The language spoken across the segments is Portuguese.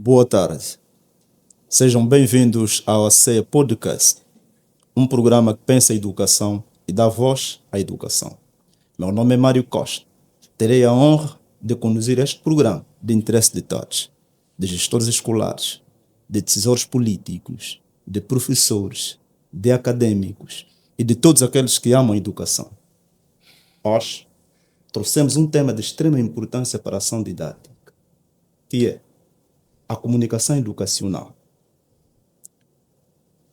Boa tarde. Sejam bem-vindos ao ACEA Podcast, um programa que pensa a educação e dá voz à educação. Meu nome é Mário Costa. Terei a honra de conduzir este programa de interesse de todos, de gestores escolares, de decisores políticos, de professores, de acadêmicos e de todos aqueles que amam a educação. Hoje, trouxemos um tema de extrema importância para a ação didática, que é a comunicação educacional.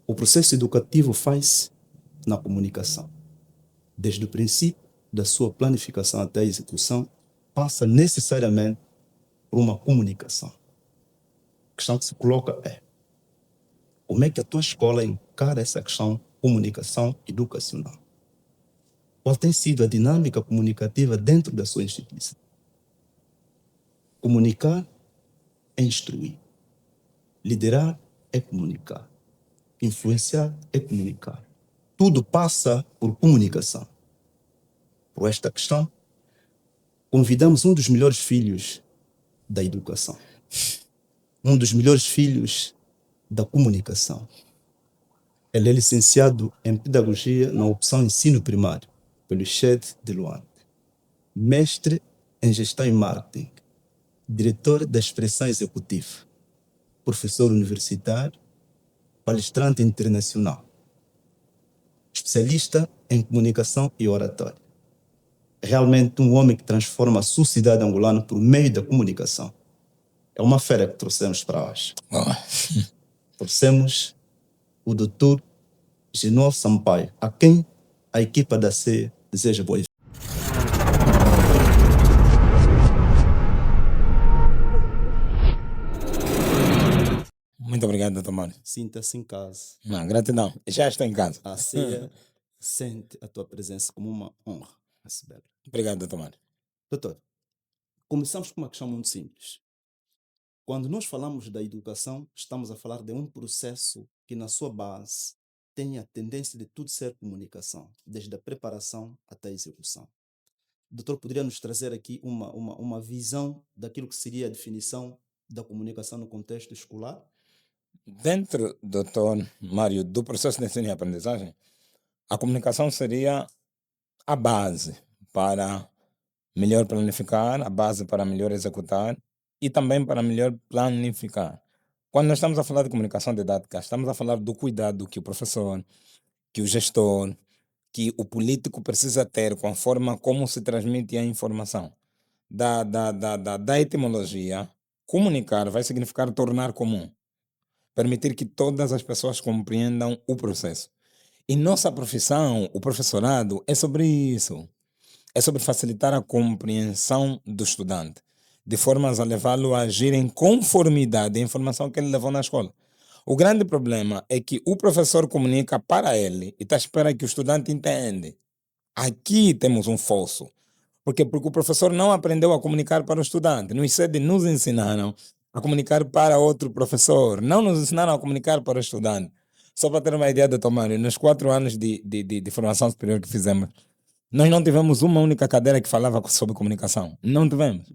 O processo educativo faz-se na comunicação. Desde o princípio da sua planificação até a execução, passa necessariamente por uma comunicação. A questão que se coloca é: como é que a tua escola encara essa questão de comunicação educacional? Qual tem sido a dinâmica comunicativa dentro da sua instituição? Comunicar é instruir. Liderar é comunicar. Influenciar é comunicar. Tudo passa por comunicação. Por esta questão, convidamos um dos melhores filhos da educação, um dos melhores filhos da comunicação. Ele é licenciado em Pedagogia na opção Ensino Primário, pelo ICHED de Luanda. Mestre em Gestão e Marketing, diretor da Expressão Executiva, professor universitário, palestrante internacional, especialista em comunicação e oratória. Realmente um homem que transforma a sociedade angolana por meio da comunicação. É uma fera que trouxemos para hoje. Trouxemos o Dr. Genoa Sampaio, a quem a equipa da CE deseja boa. Muito obrigado, doutor Mário. Sinta-se em casa. Não, gratidão. Já estou em casa. A CE sente a tua presença como uma honra recebê-la. Obrigado, doutor Mário. Doutor, começamos com uma questão muito simples. Quando nós falamos da educação, estamos a falar de um processo que na sua base tem a tendência de tudo ser comunicação, desde a preparação até a execução. O doutor poderia nos trazer aqui uma visão daquilo que seria a definição da comunicação no contexto escolar? Dentro, doutor Mário, do processo de ensino e aprendizagem, a comunicação seria a base para melhor planificar, a base para melhor executar e também para melhor planificar. Quando nós estamos a falar de comunicação didática, estamos a falar do cuidado que o professor, que o gestor, que o político precisa ter com a forma como se transmite a informação. Da etimologia, comunicar vai significar tornar comum, permitir que todas as pessoas compreendam o processo. E nossa profissão, o professorado, é sobre isso. É sobre facilitar a compreensão do estudante, de formas a levá-lo a agir em conformidade à informação que ele levou na escola. O grande problema é que o professor comunica para ele e está à espera que o estudante entenda. Aqui temos um fosso. Por quê? Porque o professor não aprendeu a comunicar para o estudante. No ICED nos ensinaram a comunicar para outro professor. Não nos ensinaram a comunicar para o estudante. Só para ter uma ideia de Tomário, nos 4 anos de formação superior que fizemos, nós não tivemos uma única cadeira que falava sobre comunicação. Não tivemos.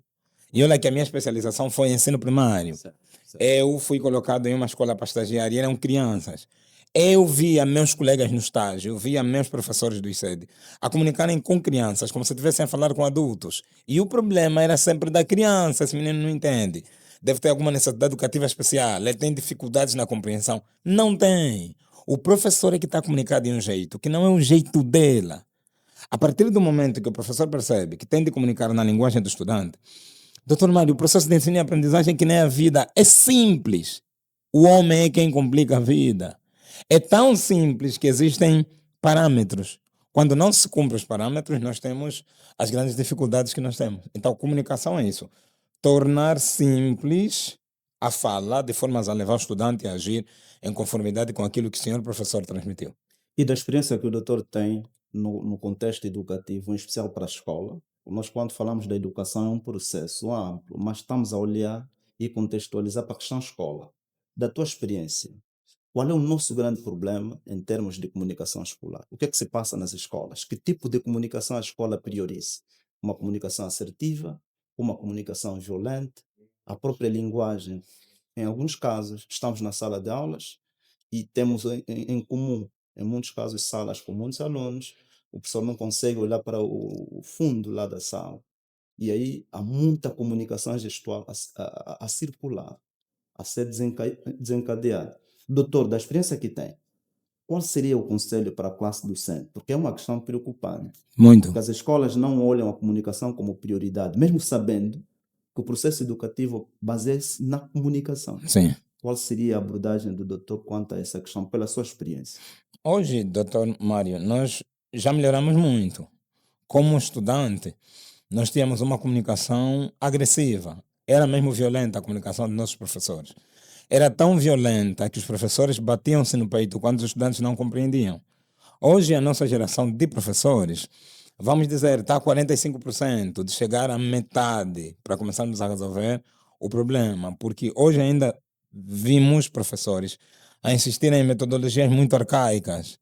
E olha que a minha especialização foi em ensino primário. Certo. Eu fui colocado em uma escola para estagiar e eram crianças. Eu via meus colegas no estágio, eu via meus professores do ICED a comunicarem com crianças, como se estivessem a falar com adultos. E o problema era sempre da criança, esse menino não entende. Deve ter alguma necessidade educativa especial, ele tem dificuldades na compreensão. Não tem. O professor é que está a comunicar de um jeito, que não é o jeito dela. A partir do momento que o professor percebe que tem de comunicar na linguagem do estudante, doutor Mário, o processo de ensino e aprendizagem que nem a vida é simples. O homem é quem complica a vida. É tão simples que existem parâmetros. Quando não se cumprem os parâmetros, nós temos as grandes dificuldades que nós temos. Então, comunicação é isso. Tornar simples a fala de formas a levar o estudante a agir em conformidade com aquilo que o senhor professor transmitiu. E da experiência que o doutor tem no contexto educativo, em especial para a escola, nós quando falamos da educação é um processo amplo, mas estamos a olhar e contextualizar para a questão escola. Da tua experiência, qual é o nosso grande problema em termos de comunicação escolar? O que é que se passa nas escolas? Que tipo de comunicação a escola prioriza? Uma comunicação assertiva? Uma comunicação violenta? A própria linguagem Em alguns casos, estamos na sala de aulas e temos em comum, em muitos casos, salas com muitos alunos, o professor não consegue olhar para o fundo lá da sala. E aí há muita comunicação gestual a circular, a ser desencadeada. Doutor, da experiência que tem, qual seria o conselho para a classe docente? Porque é uma questão preocupante. Muito. Porque as escolas não olham a comunicação como prioridade, mesmo sabendo que o processo educativo baseia-se na comunicação. Sim. Qual seria a abordagem do doutor quanto a essa questão, pela sua experiência? Hoje, doutor Mário, nós já melhoramos muito. Como estudante, nós tínhamos uma comunicação agressiva. Era mesmo violenta a comunicação dos nossos professores. Era tão violenta que os professores batiam-se no peito quando os estudantes não compreendiam. Hoje, a nossa geração de professores, vamos dizer, está a 45% de chegar à metade para começarmos a resolver o problema, porque hoje ainda vimos professores a insistirem em metodologias muito arcaicas.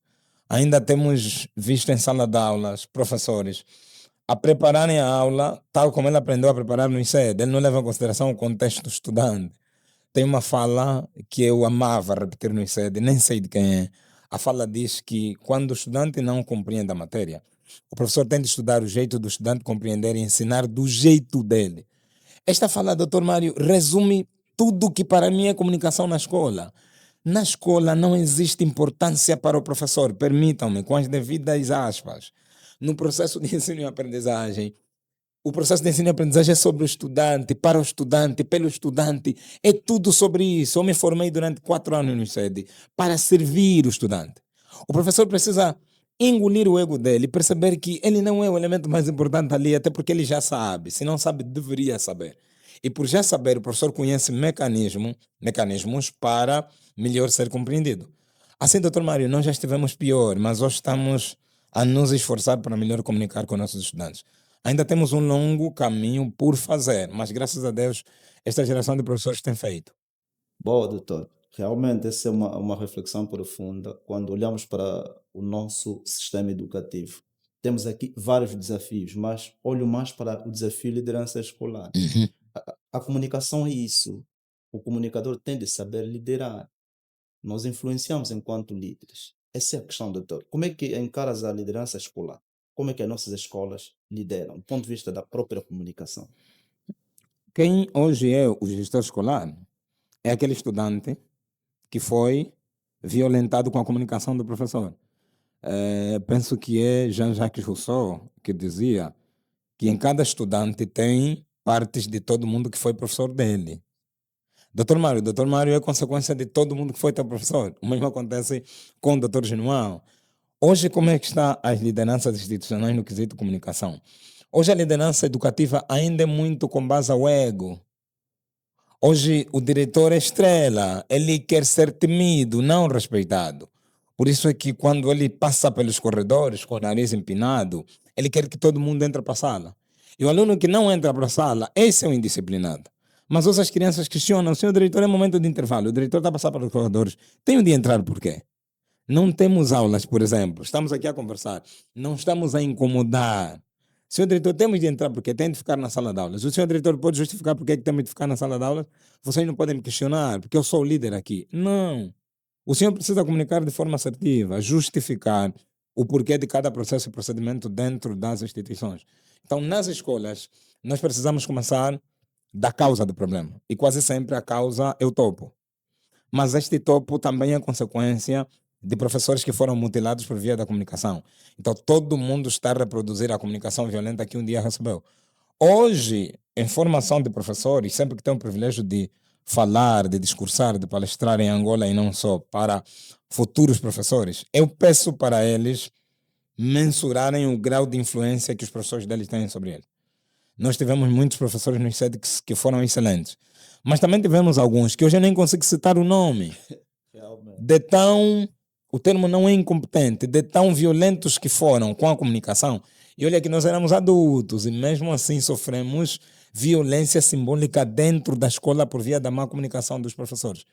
Ainda temos visto em sala de aulas professores a prepararem a aula tal como ele aprendeu a preparar no ICED. Ele não leva em consideração o contexto do estudante. Tem uma fala que eu amava repetir no ICED, nem sei de quem é. A fala diz que quando o estudante não compreende a matéria, o professor tem de estudar o jeito do estudante compreender e ensinar do jeito dele. Esta fala, doutor Mário, resume tudo o que para mim é comunicação na escola. Na escola não existe importância para o professor, permitam-me, com as devidas aspas. No processo de ensino e aprendizagem, o processo de ensino e aprendizagem é sobre o estudante, para o estudante, pelo estudante. É tudo sobre isso. Eu me formei durante 4 anos no ICED para servir o estudante. O professor precisa engolir o ego dele e perceber que ele não é o elemento mais importante ali, até porque ele já sabe. Se não sabe, deveria saber. E por já saber, o professor conhece mecanismos para melhor ser compreendido. Assim, doutor Mário, nós já estivemos pior, mas hoje estamos a nos esforçar para melhor comunicar com nossos estudantes. Ainda temos um longo caminho por fazer, mas graças a Deus, esta geração de professores tem feito. Boa, doutor. Realmente, essa é uma reflexão profunda quando olhamos para o nosso sistema educativo. Temos aqui vários desafios, mas olho mais para o desafio liderança escolar. A comunicação é isso. O comunicador tem de saber liderar. Nós influenciamos enquanto líderes. Essa é a questão, doutor. Como é que encaras a liderança escolar? Como é que as nossas escolas lideram, do ponto de vista da própria comunicação? Quem hoje é o gestor escolar é aquele estudante que foi violentado com a comunicação do professor. Penso que é Jean-Jacques Rousseau que dizia que em cada estudante tem partes de todo mundo que foi professor dele. Doutor Mário é consequência de todo mundo que foi teu professor. O mesmo acontece com o doutor Genuão. Hoje, como é que está as lideranças institucionais no quesito comunicação? Hoje a liderança educativa ainda é muito com base ao ego. Hoje o diretor é estrela, ele quer ser temido, não respeitado. Por isso é que quando ele passa pelos corredores com o nariz empinado, ele quer que todo mundo entre para a sala. E o aluno que não entra para a sala, esse é o indisciplinado. Mas hoje as crianças questionam, senhor diretor, é momento de intervalo, o diretor está a passar pelos corredores, tenho de entrar por quê? Não temos aulas, por exemplo, estamos aqui a conversar, não estamos a incomodar. Senhor diretor, temos de entrar porque tem de ficar na sala de aulas. O senhor diretor pode justificar porque é que temos de ficar na sala de aulas? Vocês não podem me questionar, porque eu sou o líder aqui. Não. O senhor precisa comunicar de forma assertiva, justificar o porquê de cada processo e procedimento dentro das instituições. Então, nas escolas, nós precisamos começar da causa do problema. E quase sempre a causa é o topo. Mas este topo também é consequência de professores que foram mutilados por via da comunicação. Então todo mundo está a reproduzir a comunicação violenta que um dia recebeu. Hoje, em formação de professores, sempre que tenho o privilégio de falar, de discursar, de palestrar em Angola e não só, para futuros professores, eu peço para eles mensurarem o grau de influência que os professores deles têm sobre eles. Nós tivemos muitos professores no ICED que foram excelentes, mas também tivemos alguns que hoje eu nem consigo citar o nome, Realmente. de tão, o termo não é incompetente, de tão violentos que foram com a comunicação. E olha que nós éramos adultos e mesmo assim sofremos violência simbólica dentro da escola por via da má comunicação dos professores.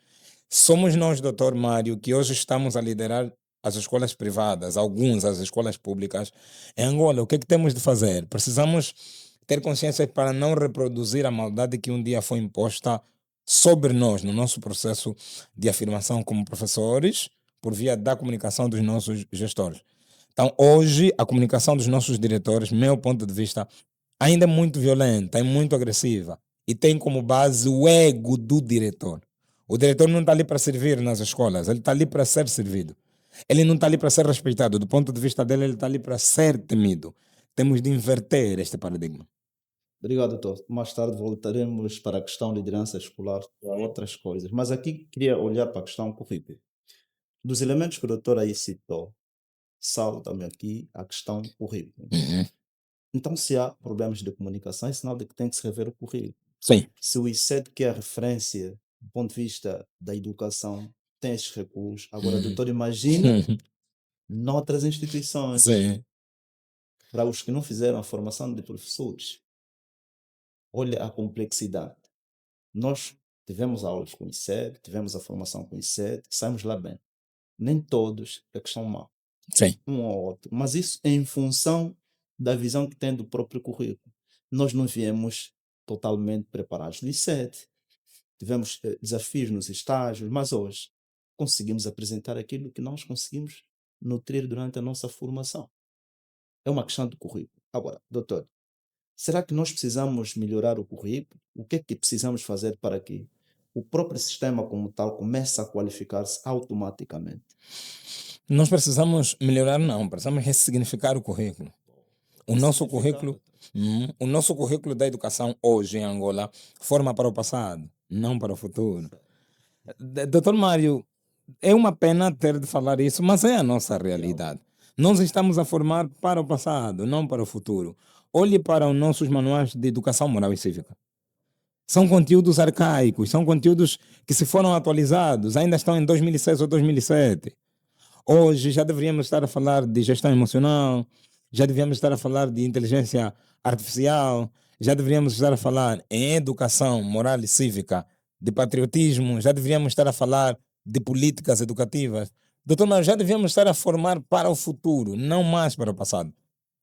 Somos nós, doutor Mário, que hoje estamos a liderar as escolas privadas, alguns as escolas públicas em Angola. O que é que temos de fazer? Precisamos ter consciência para não reproduzir a maldade que um dia foi imposta sobre nós, no nosso processo de afirmação como professores, por via da comunicação dos nossos gestores. Então, hoje, a comunicação dos nossos diretores, meu ponto de vista, ainda é muito violenta, é muito agressiva e tem como base o ego do diretor. O diretor não está ali para servir nas escolas, ele está ali para ser servido. Ele não está ali para ser respeitado. Do ponto de vista dele, ele está ali para ser temido. Temos de inverter este paradigma. Obrigado, doutor. Mais tarde voltaremos para a questão de liderança escolar e outras coisas. Mas aqui queria olhar para a questão currículo. Dos elementos que o doutor aí citou, salta-me aqui a questão currículo. Então, se há problemas de comunicação, é sinal de que tem que se rever o currículo. Sim. Se o ICED, que é a referência do ponto de vista da educação, tem esses recursos, agora, doutor, imagina noutras instituições, Sim. para os que não fizeram a formação de professores. Olha a complexidade. Nós tivemos aulas com o ICED, tivemos a formação com o ICED, saímos lá bem. Nem todos é que são maus, Sim. um ou outro, mas isso é em função da visão que tem do próprio currículo. Nós não viemos totalmente preparados no ICED, tivemos desafios nos estágios, mas hoje conseguimos apresentar aquilo que nós conseguimos nutrir durante a nossa formação. É uma questão de currículo. Agora, doutor, será que nós precisamos melhorar o currículo? O que é que precisamos fazer para que o próprio sistema como tal comece a qualificar-se automaticamente? Nós precisamos melhorar, não, precisamos ressignificar o currículo. O nosso currículo da educação hoje em Angola forma para o passado, não para o futuro. Doutor Mário, é uma pena ter de falar isso, mas é a nossa realidade. Nós estamos a formar para o passado, não para o futuro. Olhe para os nossos manuais de educação moral e cívica. São conteúdos arcaicos, são conteúdos que se foram atualizados, ainda estão em 2006 ou 2007. Hoje já deveríamos estar a falar de gestão emocional, já deveríamos estar a falar de inteligência artificial, já deveríamos estar a falar em educação moral e cívica, de patriotismo, já deveríamos estar a falar de políticas educativas. Doutor Mário, já deveríamos estar a formar para o futuro, não mais para o passado.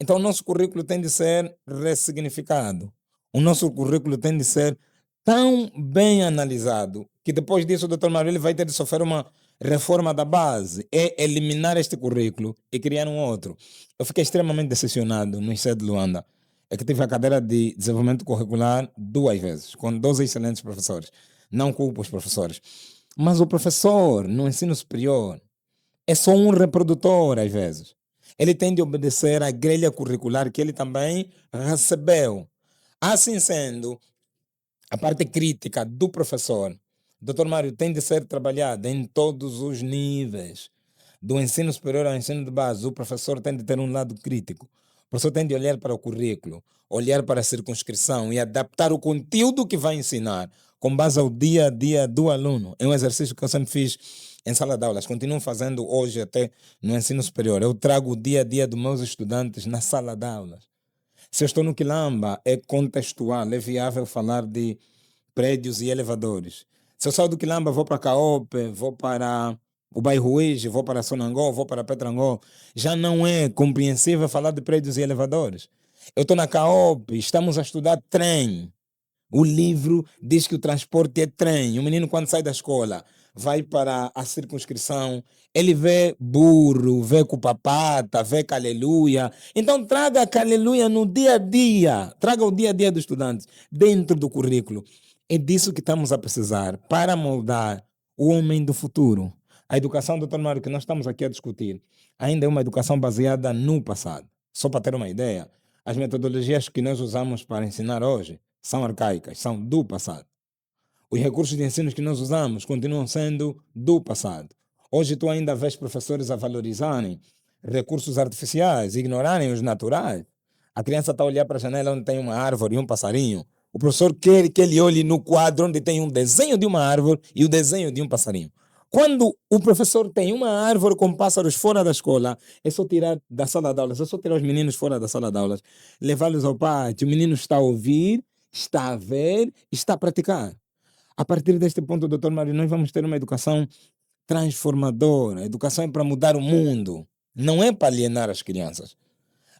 Então o nosso currículo tem de ser ressignificado. O nosso currículo tem de ser tão bem analisado que depois disso o doutor Mário ele vai ter de sofrer uma reforma da base, é eliminar este currículo e criar um outro. Eu fiquei extremamente decepcionado no ICE de Luanda. É que tive a cadeira de desenvolvimento curricular 2 vezes, com 12 excelentes professores. Não culpo os professores. Mas o professor no ensino superior é só um reprodutor, às vezes. Ele tem de obedecer à grelha curricular que ele também recebeu. Assim sendo, a parte crítica do professor, Dr. Mário, tem de ser trabalhada em todos os níveis. Do ensino superior ao ensino de base, o professor tem de ter um lado crítico. O professor tem de olhar para o currículo, olhar para a circunscrição e adaptar o conteúdo que vai ensinar com base ao dia a dia do aluno. É um exercício que eu sempre fiz em sala de aulas, continuo fazendo hoje até no ensino superior. Eu trago o dia a dia dos meus estudantes na sala de aulas. Se eu estou no Quilamba, é contextual, é viável falar de prédios e elevadores. Se eu saio do Quilamba, vou para Caope, vou para o bairro Uíge, vou para Sonangol, vou para Petrangol, já não é compreensível falar de prédios e elevadores. Eu estou na Caope, estamos a estudar trem. O livro diz que o transporte é trem. O menino, quando sai da escola, vai para a circunscrição, ele vê burro, vê cupapata, vê caleluia. Então traga a caleluia no dia a dia. Traga o dia a dia dos estudantes dentro do currículo. É disso que estamos a precisar para moldar o homem do futuro. A educação, doutor Mário, que nós estamos aqui a discutir, ainda é uma educação baseada no passado. Só para ter uma ideia, as metodologias que nós usamos para ensinar hoje são arcaicas, são do passado. Os recursos de ensino que nós usamos continuam sendo do passado. Hoje tu ainda vês professores a valorizarem recursos artificiais, ignorarem os naturais. A criança está a olhar para a janela onde tem uma árvore e um passarinho. O professor quer que ele olhe no quadro onde tem um desenho de uma árvore e o desenho de um passarinho. Quando o professor tem uma árvore com pássaros fora da escola, é só tirar da sala de aulas, é só tirar os meninos fora da sala de aulas, levá-los ao pátio. O menino está a ouvir, está a ver, está a praticar. A partir deste ponto, doutor Mário, nós vamos ter uma educação transformadora. A educação é para mudar o mundo, não é para alienar as crianças.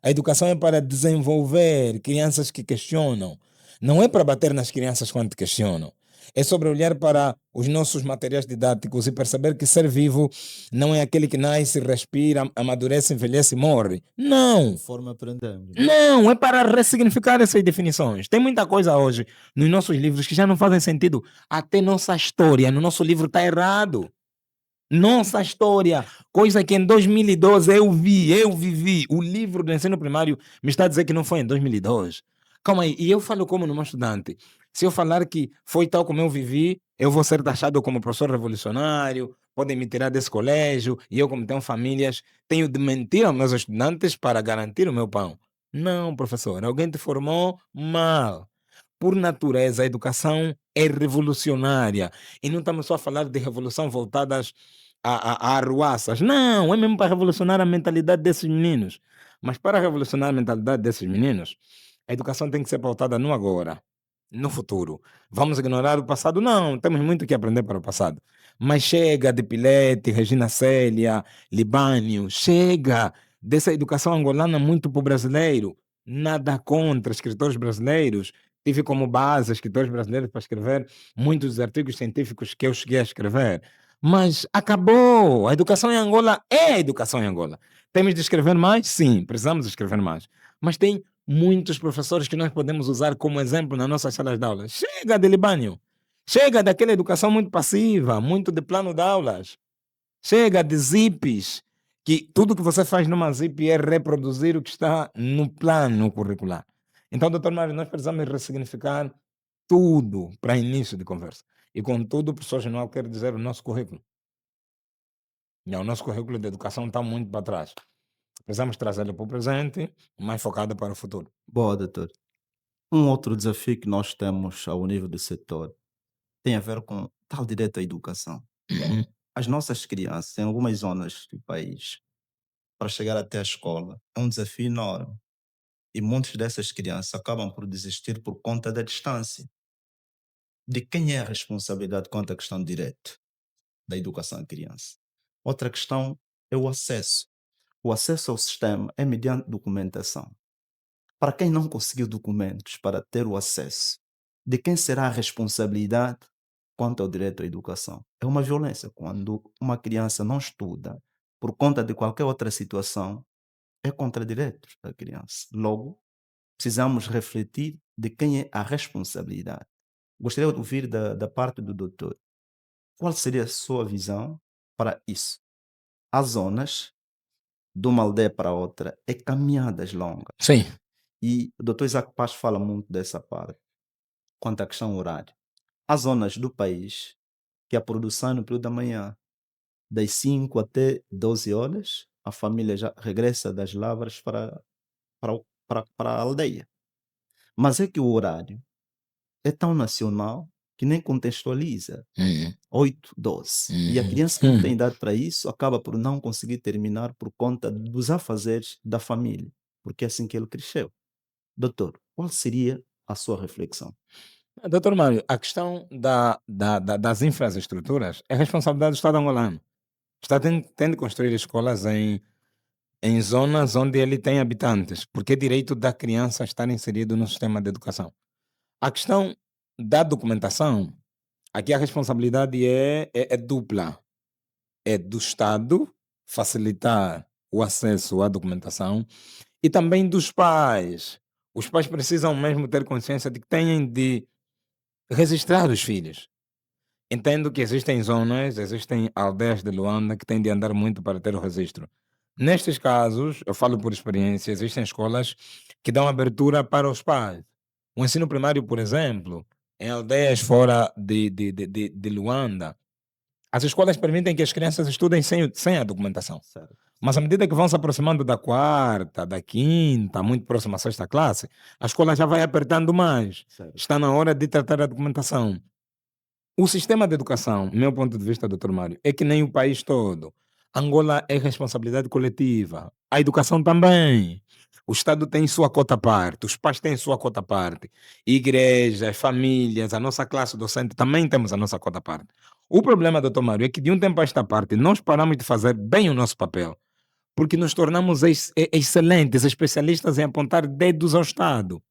A educação é para desenvolver crianças que questionam. Não é para bater nas crianças quando questionam. É sobre olhar para os nossos materiais didáticos e perceber que ser vivo não é aquele que nasce, respira, amadurece, envelhece e morre. Não! Conforme aprendemos. Não, é para ressignificar essas definições. Tem muita coisa hoje nos nossos livros que já não fazem sentido. Até nossa história no nosso livro está errado. Nossa história, coisa que em 2012 eu vivi. O livro do ensino primário me está a dizer que não foi em 2002. Calma aí, e eu falo como numa estudante. Se eu falar que foi tal como eu vivi, eu vou ser taxado como professor revolucionário, podem me tirar desse colégio, e eu, como tenho famílias, tenho de mentir aos meus estudantes para garantir o meu pão. Não, professor, alguém te formou mal. Por natureza, a educação é revolucionária. E não estamos só a falar de revolução voltadas a arruaças. Não, é mesmo para revolucionar a mentalidade desses meninos. Mas para revolucionar a mentalidade desses meninos, a educação tem que ser pautada no agora, no futuro. Vamos ignorar o passado? Não, temos muito que aprender para o passado. Mas chega de Pilete, Regina Célia, Libânio, chega dessa educação angolana muito para o brasileiro. Nada contra escritores brasileiros. Tive como base escritores brasileiros para escrever muitos dos artigos científicos que eu cheguei a escrever. Mas acabou. A educação em Angola é a educação em Angola. Temos de escrever mais? Sim, precisamos escrever mais. Mas tem muitos professores que nós podemos usar como exemplo nas nossas salas de aula. Chega de Libânio. Chega daquela educação muito passiva, muito de plano de aulas. Chega de zips, que tudo que você faz numa zip é reproduzir o que está no plano curricular. Então, doutor Mário, nós precisamos ressignificar tudo para início de conversa. E com tudo, professor Genual quer dizer o nosso currículo. Não, o nosso currículo de educação está muito para trás. Precisamos trazê-lo para o presente, mais focado para o futuro. Boa, doutor. Um outro desafio que nós temos ao nível do setor tem a ver com tal direito à educação. As nossas crianças, em algumas zonas do país, para chegar até a escola, é um desafio enorme. E muitas dessas crianças acabam por desistir por conta da distância. De quem é a responsabilidade quanto à questão de direito da educação à criança? Outra questão é o acesso. O acesso ao sistema é mediante documentação. Para quem não conseguiu documentos para ter o acesso, de quem será a responsabilidade quanto ao direito à educação? É uma violência. Quando uma criança não estuda por conta de qualquer outra situação, é contra direitos da criança. Logo, precisamos refletir de quem é a responsabilidade. Gostaria de ouvir da parte do doutor. Qual seria a sua visão para isso? Há zonas, de uma aldeia para outra, é caminhadas longas. Sim. E o doutor Isaac Paz fala muito dessa parte, quanto à questão horária. Há zonas do país que a produção é no período da manhã, das 5 até 12 horas, a família já regressa das lavras para a aldeia. Mas é que o horário é tão nacional que nem contextualiza. 8, 12. E a criança que não tem idade para isso acaba por não conseguir terminar por conta dos afazeres da família, porque é assim que ele cresceu. Doutor, qual seria a sua reflexão? Doutor Mário, a questão das infraestruturas é responsabilidade do Estado angolano. O Estado tem de construir escolas em zonas onde ele tem habitantes, porque é direito da criança estar inserido no sistema de educação. A questão da documentação, aqui a responsabilidade é dupla. É do Estado facilitar o acesso à documentação e também dos pais. Os pais precisam mesmo ter consciência de que têm de registrar os filhos. Entendo que existem zonas, existem aldeias de Luanda que têm de andar muito para ter o registro. Nestes casos, eu falo por experiência, existem escolas que dão abertura para os pais. O ensino primário, por exemplo, em aldeias fora de Luanda, as escolas permitem que as crianças estudem sem a documentação. Certo. Mas à medida que vão se aproximando da quarta, da quinta, muito próximo à sexta classe, a escola já vai apertando mais. Certo. Está na hora de tratar a documentação. O sistema de educação, meu ponto de vista, doutor Mário, é que nem o país todo. Angola é responsabilidade coletiva. A educação também. O Estado tem sua cota parte, os pais têm sua cota parte. Igrejas, famílias, a nossa classe docente também temos a nossa cota parte. O problema, doutor Mário, é que de um tempo a esta parte nós paramos de fazer bem o nosso papel, porque nos tornamos excelentes, especialistas em apontar dedos ao Estado.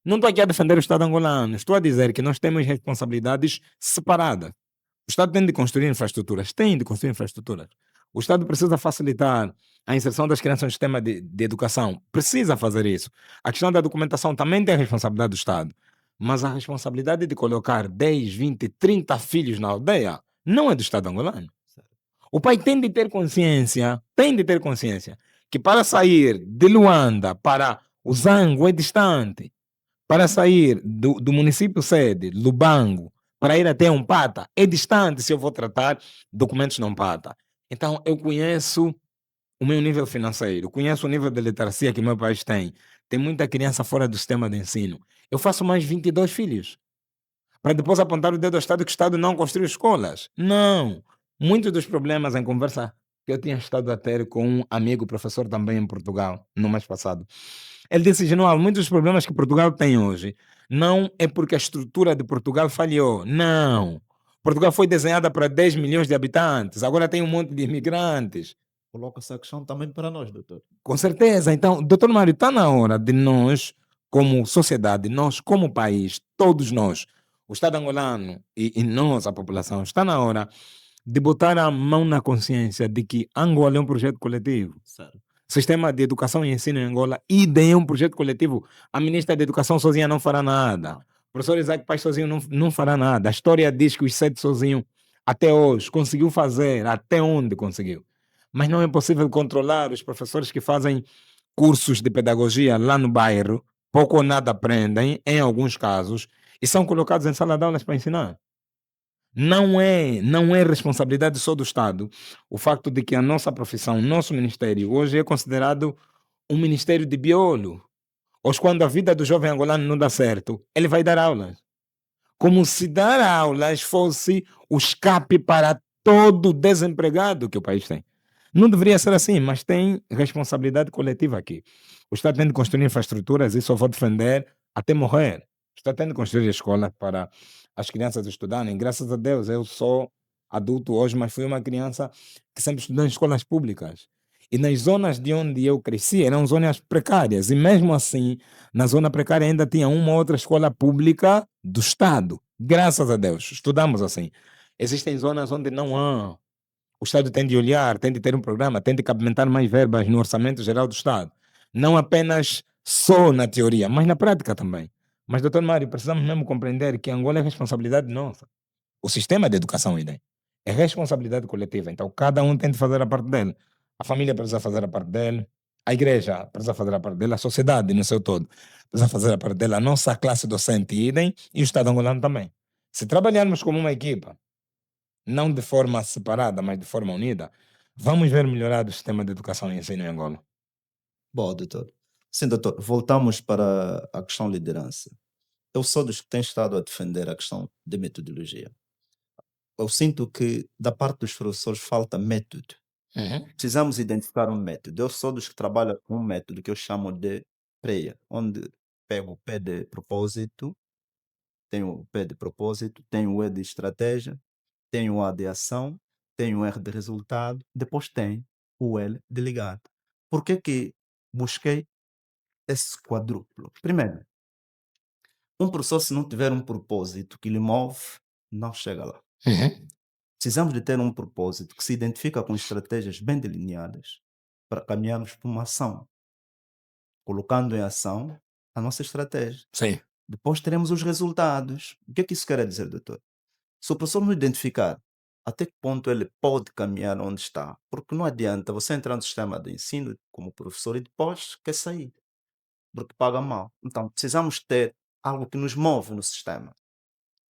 Não estou aqui a defender o Estado angolano, estou a dizer que nós temos responsabilidades separadas. O Estado tem de construir infraestruturas, tem de construir infraestruturas. O Estado precisa facilitar a inserção das crianças no sistema de educação, precisa fazer isso. A questão da documentação também tem a responsabilidade do Estado, mas a responsabilidade de colocar 10, 20, 30 filhos na aldeia não é do Estado angolano. O pai tem de ter consciência, que para sair de Luanda para o Zango é distante. Para sair do município sede, Lubango, para ir até Umpata, é distante se eu vou tratar documentos não Umpata. Então, eu conheço o meu nível financeiro, conheço o nível de literacia que meu país tem. Tem muita criança fora do sistema de ensino. Eu faço mais 22 filhos. Para depois apontar o dedo ao Estado que o Estado não construiu escolas. Não. Muitos dos problemas em conversa que eu tinha estado a ter com um amigo professor também em Portugal, no mês passado. Ele disse, Genual, muitos dos problemas que Portugal tem hoje não é porque a estrutura de Portugal falhou. Não. Portugal foi desenhada para 10 milhões de habitantes, agora tem um monte de imigrantes. Coloca essa questão também para nós, doutor. Com certeza. Então, doutor Mário, está na hora de nós, como sociedade, nós como país, todos nós, o Estado angolano e nós, a população, está na hora de botar a mão na consciência de que Angola é um projeto coletivo. Certo. Sistema de educação e ensino em Angola, IDE é um projeto coletivo. A ministra da Educação sozinha não fará nada. O professor Isaac Paz sozinho não fará nada. A história diz que os 7 sozinho, até hoje, conseguiu fazer, até onde conseguiu. Mas não é possível controlar os professores que fazem cursos de pedagogia lá no bairro, pouco ou nada aprendem, em alguns casos, e são colocados em sala de aulas para ensinar. Não é responsabilidade só do Estado o facto de que a nossa profissão, nosso ministério, hoje é considerado um ministério de biolo. Hoje, quando a vida do jovem angolano não dá certo, ele vai dar aulas. Como se dar aulas fosse o escape para todo desempregado que o país tem. Não deveria ser assim, mas tem responsabilidade coletiva aqui. O Estado tem de construir infraestruturas, isso eu vou defender até morrer. O Estado tem de construir escolas para as crianças estudarem. Graças a Deus, eu sou adulto hoje, mas fui uma criança que sempre estudou em escolas públicas. E nas zonas de onde eu cresci eram zonas precárias. E mesmo assim, na zona precária ainda tinha uma ou outra escola pública do Estado. Graças a Deus, estudamos assim. Existem zonas onde não há. O Estado tem de olhar, tem de ter um programa, tem de capimentar mais verbas no orçamento geral do Estado. Não apenas só na teoria, mas na prática também. Mas, doutor Mário, precisamos mesmo compreender que Angola é responsabilidade nossa. O sistema de educação é responsabilidade coletiva. Então, cada um tem de fazer a parte dele. A família precisa fazer a parte dele, a igreja precisa fazer a parte dele, a sociedade no seu todo precisa fazer a parte dele, a nossa classe docente idem e o Estado angolano também. Se trabalharmos como uma equipa, não de forma separada, mas de forma unida, vamos ver melhorado o sistema de educação e ensino em Angola. Bom, doutor. Sim, doutor, voltamos para a questão liderança. Eu sou dos que têm estado a defender a questão de metodologia. Eu sinto que, da parte dos professores, falta método. Precisamos identificar um método. Eu sou dos que trabalham com um método que eu chamo de PREA, onde pego o P de propósito, tenho o P de propósito, tenho o E de estratégia, tenho o A de ação, tenho o R de resultado, depois tem o L de ligado. Por que busquei esse quadrúplo? Primeiro, um professor, se não tiver um propósito que lhe move, não chega lá. Precisamos de ter um propósito que se identifica com estratégias bem delineadas para caminharmos para uma ação, colocando em ação a nossa estratégia. Sim. Depois teremos os resultados. O que é que isso quer dizer, doutor? Se o professor não identificar até que ponto ele pode caminhar onde está, porque não adianta você entrar no sistema de ensino como professor e depois quer sair, porque paga mal. Então, precisamos ter algo que nos move no sistema.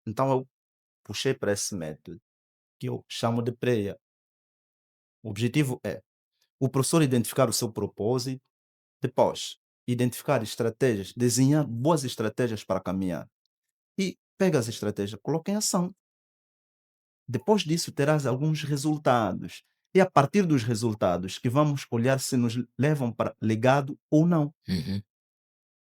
Então, eu puxei para esse método que eu chamo de PREA. O objetivo é o professor identificar o seu propósito, depois identificar estratégias, desenhar boas estratégias para caminhar e pega as estratégias, coloca em ação. Depois disso terás alguns resultados e a partir dos resultados que vamos olhar se nos levam para legado ou não.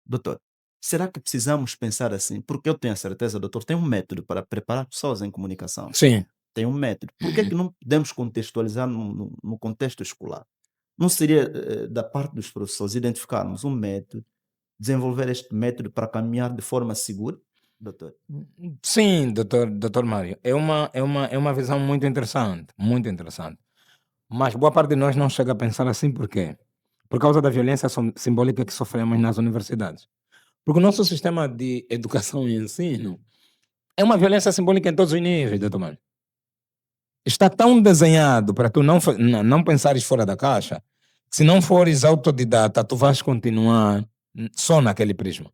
Doutor, será que precisamos pensar assim? Porque eu tenho a certeza, doutor, tem um método para preparar pessoas em comunicação. Sim. Tem um método. Por que não podemos contextualizar no contexto escolar? Não seria da parte dos professores identificarmos um método, desenvolver este método para caminhar de forma segura, doutor? Sim, doutor Mário, é uma visão muito interessante, muito interessante. Mas boa parte de nós não chega a pensar assim, por quê? Por causa da violência simbólica que sofremos nas universidades. Porque o nosso sistema de educação e ensino é uma violência simbólica em todos os níveis, doutor Mário. Está tão desenhado para tu não pensares fora da caixa, que se não fores autodidata, tu vais continuar só naquele prisma.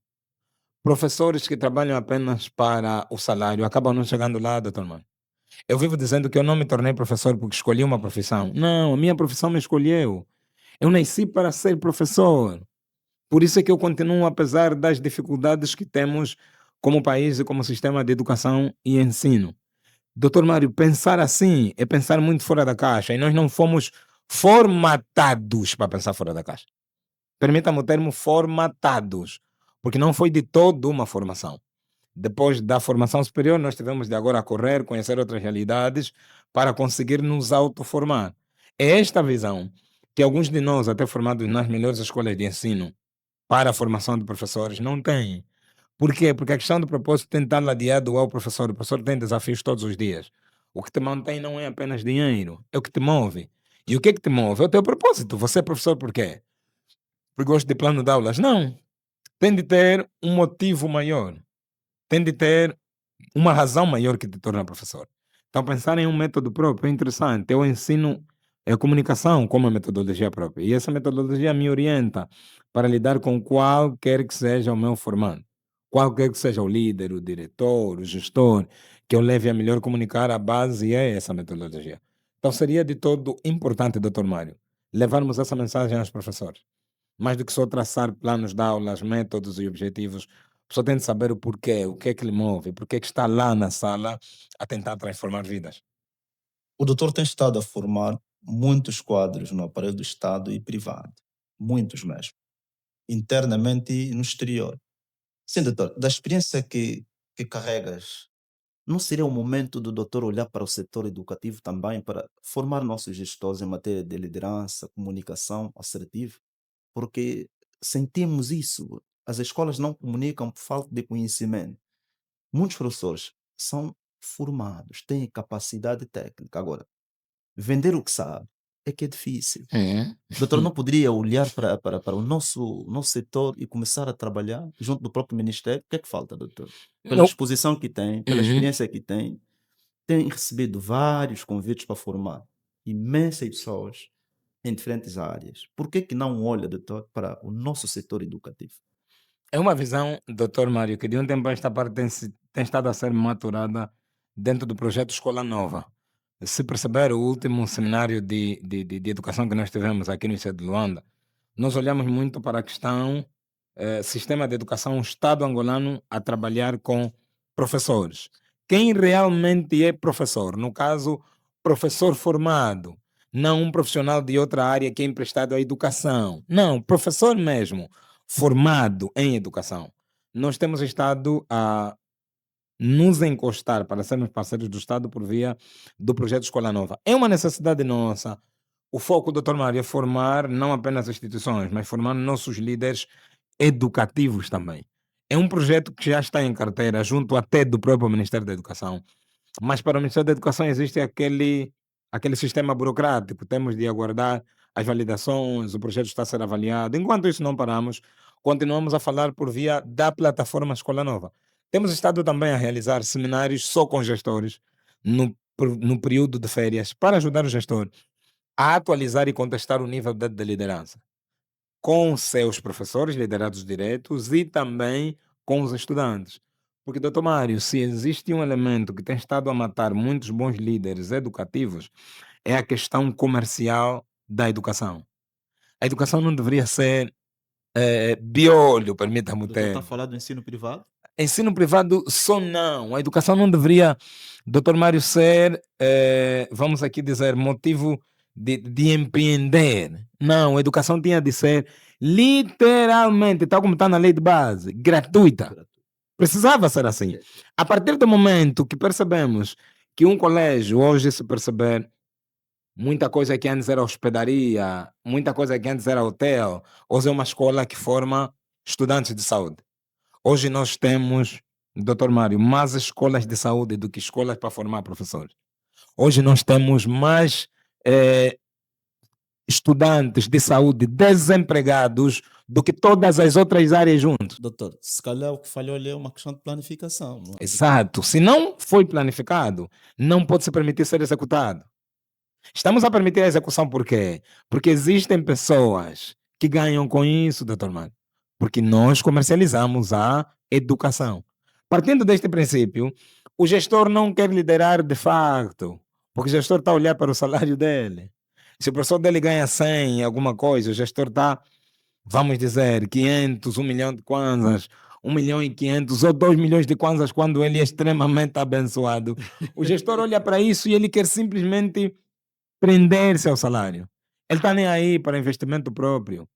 Professores que trabalham apenas para o salário acabam não chegando lá, doutor Mário. Eu vivo dizendo que eu não me tornei professor porque escolhi uma profissão. Não, a minha profissão me escolheu. Eu nasci para ser professor. Por isso é que eu continuo, apesar das dificuldades que temos como país e como sistema de educação e ensino. Doutor Mário, pensar assim é pensar muito fora da caixa e nós não fomos formatados para pensar fora da caixa. Permita-me o termo formatados, porque não foi de todo uma formação. Depois da formação superior, nós tivemos de agora correr, conhecer outras realidades para conseguir nos autoformar. É esta visão que alguns de nós, até formados nas melhores escolas de ensino para a formação de professores, não têm. Por quê? Porque a questão do propósito tem estado ladeado ao professor. O professor tem desafios todos os dias. O que te mantém não é apenas dinheiro, é o que te move. E o que é que te move? É o teu propósito. Você é professor por quê? Porque gosto de plano de aulas? Não. Tem de ter um motivo maior. Tem de ter uma razão maior que te torna professor. Então, pensar em um método próprio é interessante. Eu ensino a comunicação como a metodologia própria. E essa metodologia me orienta para lidar com qualquer que seja o meu formando. Qualquer que seja o líder, o diretor, o gestor, que eu leve a melhor comunicar, a base é essa metodologia. Então, seria de todo importante, doutor Mário, levarmos essa mensagem aos professores. Mais do que só traçar planos de aulas, métodos e objetivos, a pessoa tem de saber o porquê, o que é que lhe move, porque é que está lá na sala a tentar transformar vidas. O doutor tem estado a formar muitos quadros no aparelho do Estado e privado. Muitos mesmo. Internamente e no exterior. Sim, doutor, da experiência que carregas, não seria o momento do doutor olhar para o setor educativo também para formar nossos gestores em matéria de liderança, comunicação assertiva? Porque sentimos isso. As escolas não comunicam por falta de conhecimento. Muitos professores são formados, têm capacidade técnica. Agora, vender o que sabe é que é difícil. O doutor não poderia olhar para o nosso setor e começar a trabalhar junto do próprio Ministério? O que é que falta, doutor? Pela Eu- exposição que tem, pela Uhum. experiência que tem recebido vários convites para formar imensas pessoas em diferentes áreas. Por que não olha, doutor, para o nosso setor educativo? É uma visão, doutor Mário, que de um tempo a esta parte tem estado a ser maturada dentro do projeto Escola Nova. Se perceber o último seminário de educação que nós tivemos aqui no ICE de Luanda, nós olhamos muito para a questão sistema de educação, Estado angolano a trabalhar com professores. Quem realmente é professor? No caso, professor formado, não um profissional de outra área que é emprestado à educação. Não, professor mesmo, formado em educação. Nós temos estado a nos encostar para sermos parceiros do Estado por via do projeto Escola Nova. É uma necessidade nossa. O foco do Dr. Mário é formar não apenas instituições, mas formar nossos líderes educativos também. É um projeto que já está em carteira, junto até do próprio Ministério da Educação. Mas para o Ministério da Educação existe aquele sistema burocrático. Temos de aguardar as validações, o projeto está a ser avaliado. Enquanto isso não paramos, continuamos a falar por via da plataforma Escola Nova. Temos estado também a realizar seminários só com gestores no período de férias para ajudar o gestor a atualizar e contestar o nível de liderança com seus professores liderados diretos e também com os estudantes. Porque, doutor Mário, se existe um elemento que tem estado a matar muitos bons líderes educativos, é a questão comercial da educação. A educação não deveria ser biolho, permita-me O o doutor está a termo. falar do ensino privado? Ensino privado só não. A educação não deveria, doutor Mário, ser, vamos aqui dizer, motivo de empreender. Não, a educação tinha de ser literalmente, tal como está na lei de base, gratuita. Precisava ser assim. A partir do momento que percebemos que um colégio, hoje se perceber, muita coisa que antes era hospedaria, muita coisa que antes era hotel, hoje é uma escola que forma estudantes de saúde. Hoje nós temos, Dr. Mário, mais escolas de saúde do que escolas para formar professores. Hoje nós temos mais estudantes de saúde desempregados do que todas as outras áreas juntos. Doutor, se calhar o que falhou ali é uma questão de planificação. Não é? Exato. Se não foi planificado, não pode se permitir ser executado. Estamos a permitir a execução por quê? Porque existem pessoas que ganham com isso, doutor Mário. Porque nós comercializamos a educação. Partindo deste princípio, o gestor não quer liderar de facto, porque o gestor está a olhar para o salário dele. Se o professor dele ganha 100 alguma coisa, o gestor está, vamos dizer, 500, 1 milhão de kwanzas, 1 milhão e 500 ou 2 milhões de kwanzas quando ele é extremamente abençoado. O gestor olha para isso e ele quer simplesmente prender-se ao salário. Ele está nem aí para investimento próprio.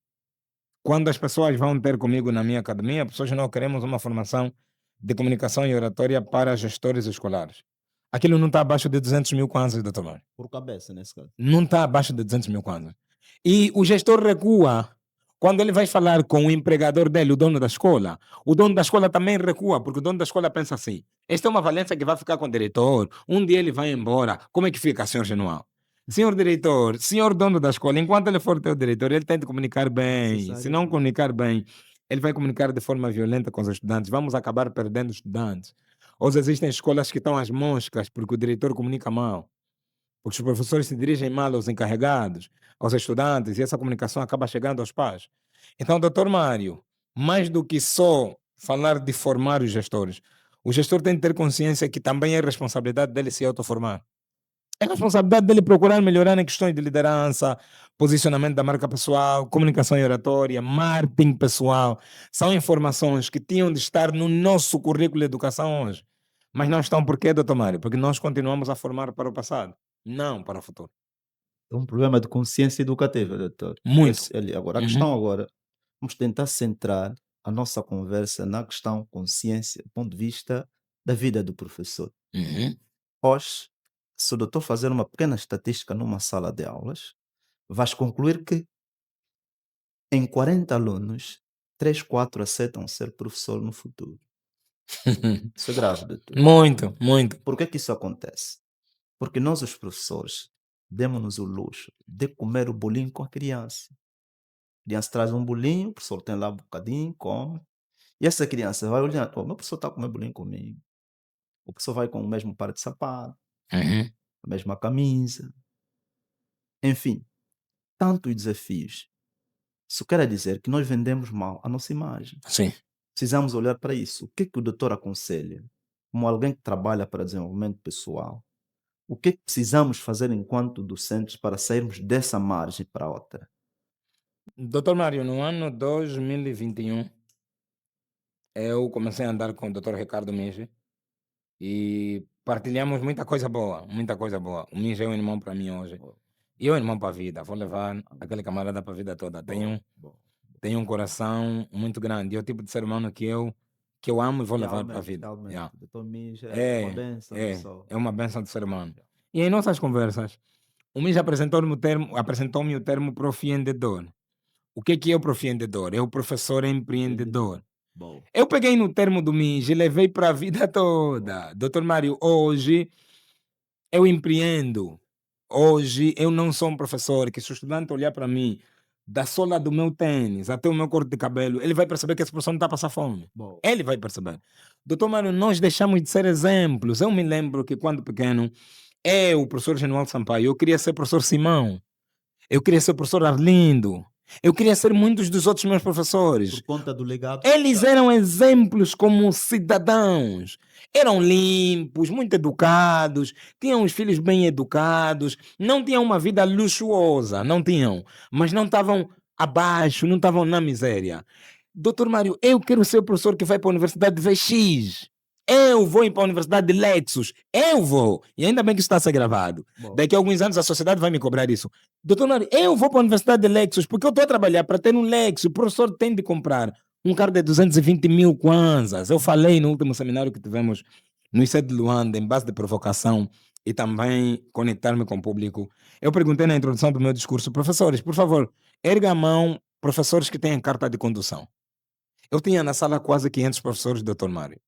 Quando as pessoas vão ter comigo na minha academia, pessoas não queremos uma formação de comunicação e oratória para gestores escolares. Aquilo não está abaixo de 200 mil kwanzas, doutor Mário. Por cabeça, nesse caso. Não está abaixo de 200 mil kwanzas. E o gestor recua quando ele vai falar com o empregador dele, o dono da escola. O dono da escola também recua, porque o dono da escola pensa assim: esta é uma valência que vai ficar com o diretor, um dia ele vai embora. Como é que fica, senhor Genual? Senhor diretor, senhor dono da escola, enquanto ele for teu diretor, ele tem de comunicar bem. Se não comunicar bem, ele vai comunicar de forma violenta com os estudantes. Vamos acabar perdendo estudantes. Hoje existem escolas que estão às moscas porque o diretor comunica mal. Porque os professores se dirigem mal aos encarregados, aos estudantes, e essa comunicação acaba chegando aos pais. Então, doutor Mário, mais do que só falar de formar os gestores, o gestor tem de ter consciência que também é responsabilidade dele se autoformar. É responsabilidade dele procurar melhorar em questões de liderança, posicionamento da marca pessoal, comunicação e oratória, marketing pessoal. São informações que tinham de estar no nosso currículo de educação hoje. Mas não estão por quê, doutor Mário? Porque nós continuamos a formar para o passado, não para o futuro. É um problema de consciência educativa, doutor. Muito. Agora, a Uhum. questão agora, vamos tentar centrar a nossa conversa na questão consciência, do ponto de vista da vida do professor. Uhum. Hoje, se o doutor fazer uma pequena estatística numa sala de aulas, vais concluir que em 40 alunos, 3, 4 aceitam ser professor no futuro. Isso é grave, doutor. Muito, muito. Por que isso acontece? Porque nós, os professores, demos-nos o luxo de comer o bolinho com a criança. A criança traz um bolinho, o professor tem lá um bocadinho, come. E essa criança vai olhando: "Oh, meu professor está a comer bolinho comigo." O professor vai com o mesmo par de sapato, Uhum. a mesma camisa. Enfim, tantos desafios. Isso quer dizer que nós vendemos mal a nossa imagem. Sim. Precisamos olhar para isso. O que o doutor aconselha? Como alguém que trabalha para desenvolvimento pessoal, o que precisamos fazer enquanto docentes para sairmos dessa margem para outra? Doutor Mário, no ano 2021, eu comecei a andar com o doutor Ricardo Minge e partilhamos muita coisa boa, muita coisa boa. O Minge é um irmão para mim hoje. E é um irmão para a vida. Vou levar aquele camarada para a vida toda. Tem um coração muito grande. É o tipo de ser humano que eu amo e vou levar para a vida. Yeah. Doutor Minge É, uma benção. É uma benção de ser humano. E em nossas conversas, o Minge apresentou-me o termo profiendedor. O que é o profiendedor? É o professor empreendedor. Bom, Eu peguei no termo do Minge e levei para a vida toda. Doutor Mário, hoje eu empreendo. Hoje eu não sou um professor que, se o estudante olhar para mim, da sola do meu tênis até o meu corte de cabelo, ele vai perceber que esse professor não está a passar fome. bom. Ele vai perceber. Doutor Mário, nós deixamos de ser exemplos. Eu me lembro que, quando pequeno, eu, o professor Genual Sampaio, eu queria ser professor Simão. Eu queria ser professor Arlindo. Eu queria ser muitos dos outros meus professores. Por conta do legado. Eles eram exemplos como cidadãos. Eram limpos, muito educados, tinham os filhos bem educados, não tinham uma vida luxuosa, não tinham, mas não estavam abaixo, não estavam na miséria. Doutor Mário, eu quero ser o professor que vai para a Universidade de VX. Eu vou ir para a Universidade de Lexus. Eu vou. E ainda bem que isso está a ser gravado. Bom, Daqui a alguns anos a sociedade vai me cobrar isso. Doutor Mário, eu vou para a Universidade de Lexus porque eu estou a trabalhar para ter um Lexus. O professor tem de comprar um carro de 220 mil kwanzas. Eu falei no último seminário que tivemos no ICE de Luanda, em base de provocação e também conectar-me com o público. Eu perguntei na introdução do meu discurso: professores, por favor, erga a mão, professores que têm carta de condução. Eu tinha na sala quase 500 professores, doutor Mário.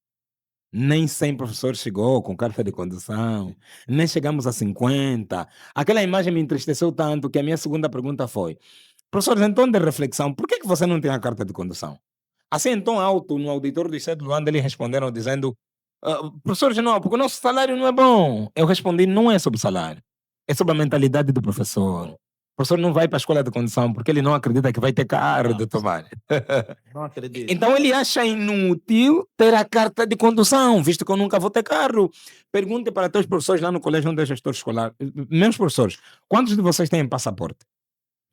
Nem 100 professores chegou com carta de condução, nem chegamos a 50. Aquela imagem me entristeceu tanto que a minha segunda pergunta foi: professores, em tom de reflexão, por que, que você não tem a carta de condução? Assim, em tom alto, no auditório do ICE de Luanda, eles responderam dizendo: professores, não, porque o nosso salário não é bom. Eu respondi: não é sobre o salário, é sobre a mentalidade do professor. O professor não vai para a escola de condução porque ele não acredita que vai ter carro, doutor Mário. Não acredito. Então ele acha inútil ter a carta de condução, visto que eu nunca vou ter carro. Pergunte para teus professores lá no colégio onde é gestor escolar. Meus professores, quantos de vocês têm passaporte?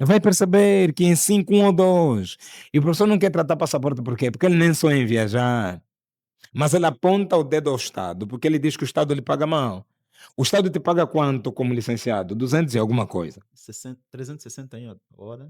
Vai perceber que em 5, 1 ou 2. E o professor não quer tratar passaporte por quê? Porque ele nem sonha em viajar. Mas ele aponta o dedo ao Estado, porque ele diz que o Estado lhe paga mal. O Estado te paga quanto como licenciado? 200 e alguma coisa. 361 hora.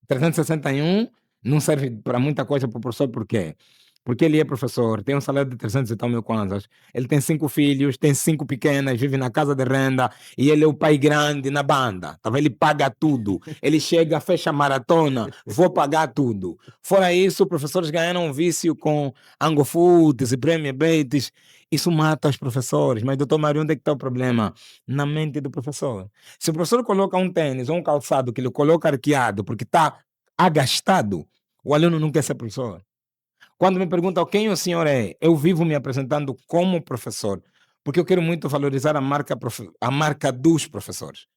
361 não serve para muita coisa para o professor, por quê? Porque ele é professor, tem um salário de 300 e tal mil kwanzas, ele tem 5 filhos, tem 5 pequenas, vive na casa de renda e ele é o pai grande na banda, tá vendo? Ele paga tudo, ele chega, fecha a maratona, vou pagar tudo. Fora isso, professores ganharam um vício com Angofoods e Premier Bates, isso mata os professores. Mas doutor Mário, onde é que está o problema? Na mente do professor. Se o professor coloca um tênis ou um calçado que ele coloca arqueado porque está agastado, o aluno não quer ser professor. Quando me perguntam quem o senhor é, eu vivo me apresentando como professor, porque eu quero muito valorizar a marca dos professores.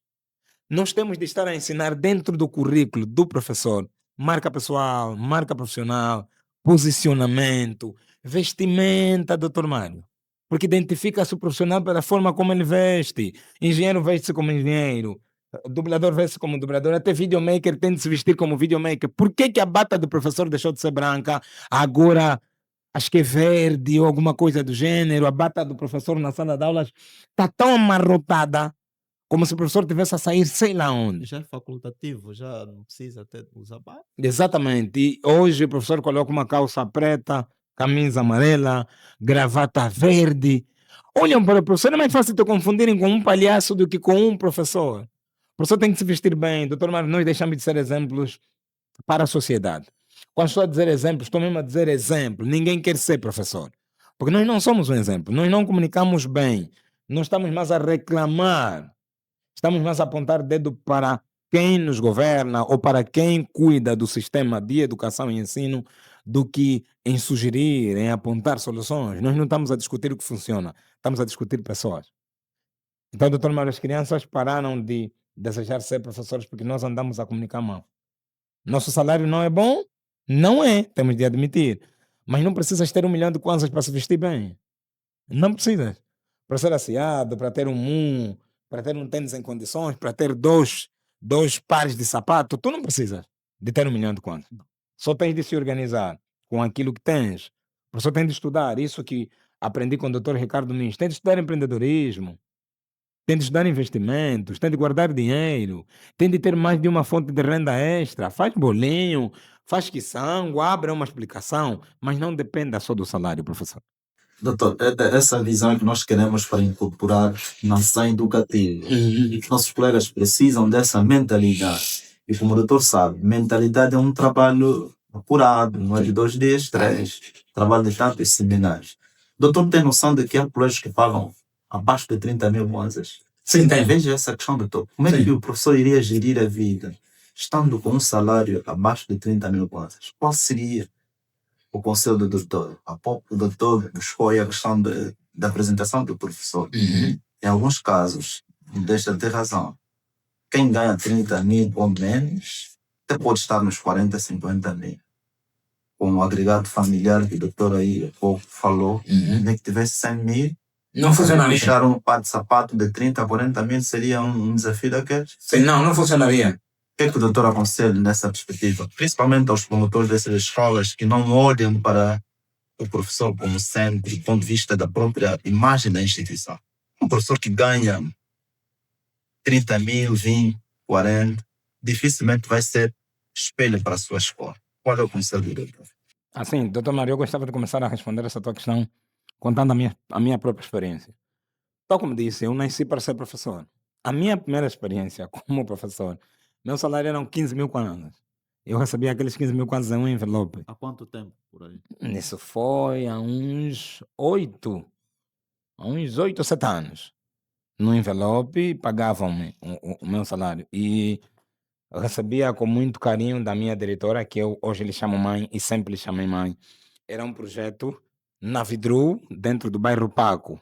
Nós temos de estar a ensinar dentro do currículo do professor marca pessoal, marca profissional, posicionamento, vestimenta, doutor Mário. Porque identifica-se o profissional pela forma como ele veste. Engenheiro veste-se como engenheiro, dublador veste-se como dublador, até videomaker tem de se vestir como videomaker. Por que, que a bata do professor deixou de ser branca? Agora acho que é verde ou alguma coisa do gênero. A bata do professor na sala de aulas está tão amarrotada como se o professor tivesse a sair sei lá onde. Já é facultativo, já não precisa até usar bata. Exatamente. E hoje o professor coloca uma calça preta, camisa amarela, gravata verde. Olham para o professor, é mais fácil te confundirem com um palhaço do que com um professor. O professor tem que se vestir bem. Doutor Mário, nós deixamos de ser exemplos para a sociedade. Quando estou a dizer exemplo, estou mesmo a dizer exemplo. Ninguém quer ser professor. Porque nós não somos um exemplo. Nós não comunicamos bem. Nós estamos mais a reclamar. Estamos mais a apontar dedo para quem nos governa ou para quem cuida do sistema de educação e ensino do que em sugerir, em apontar soluções. Nós não estamos a discutir o que funciona, estamos a discutir pessoas. Então, doutor Mário, as crianças pararam de desejar ser professores porque nós andamos a comunicar mal. Nosso salário não é bom? Não é, temos de admitir. Mas não precisas ter 1 milhão de kwanzas para se vestir bem. Não precisas. Para ser assiado, para ter para ter um tênis em condições, para ter dois pares de sapato, tu não precisas de ter 1 milhão de kwanzas. Só tens de se organizar com aquilo que tens. Só tens de estudar. Isso que aprendi com o Dr. Ricardo Mins. Tem de estudar empreendedorismo, tem de estudar investimentos, tem de guardar dinheiro, tem de ter mais de uma fonte de renda extra. Faz bolinho, faz quiçango, abre uma explicação, mas não dependa só do salário, professor. Doutor, essa visão que nós queremos para incorporar na ação educativa e que nossos colegas precisam dessa mentalidade. E como o doutor sabe, mentalidade é um trabalho apurado, não é de 2 dias, 3, trabalho de tantos seminários. Doutor, tem noção de que há colégios que pagam abaixo de 30 mil kwanzas? Sim, tem. Veja essa questão, doutor. Como é que o professor iria gerir a vida estando com um salário abaixo de 30 mil kwanzas? Qual seria o conselho do doutor? O doutor buscou aí a questão da apresentação do professor. Em alguns casos, deixa de ter razão. Quem ganha 30 mil ou menos, até pode estar nos 40, 50 mil. Com o agregado familiar que o doutor aí há pouco falou, nem que tivesse 100 mil, não funcionaria. Deixar um par de sapato de 30, 40 mil seria um desafio daqueles? Sim, não funcionaria. O que é que o doutor aconselha nessa perspectiva? Principalmente aos promotores dessas escolas que não olham para o professor como centro, do ponto de vista da própria imagem da instituição. Um professor que ganha 30 mil, 20, 40, dificilmente vai ser espelho para a sua escola. Qual é o conselho do doutor? Assim, doutor Mário, eu gostava de começar a responder essa tua questão contando a minha própria experiência. Tal como disse, eu nasci para ser professor. A minha primeira experiência como professor, meu salário eram 15 mil kwanzas. Eu recebi aqueles 15 mil quase em um envelope. Há quanto tempo por aí? Isso foi há uns 8 ou 7 anos. No envelope pagavam-me o meu salário. E eu recebia com muito carinho da minha diretora, que eu hoje lhe chamo mãe e sempre lhe chamei mãe. Era um projeto na Vidru, dentro do bairro Paco.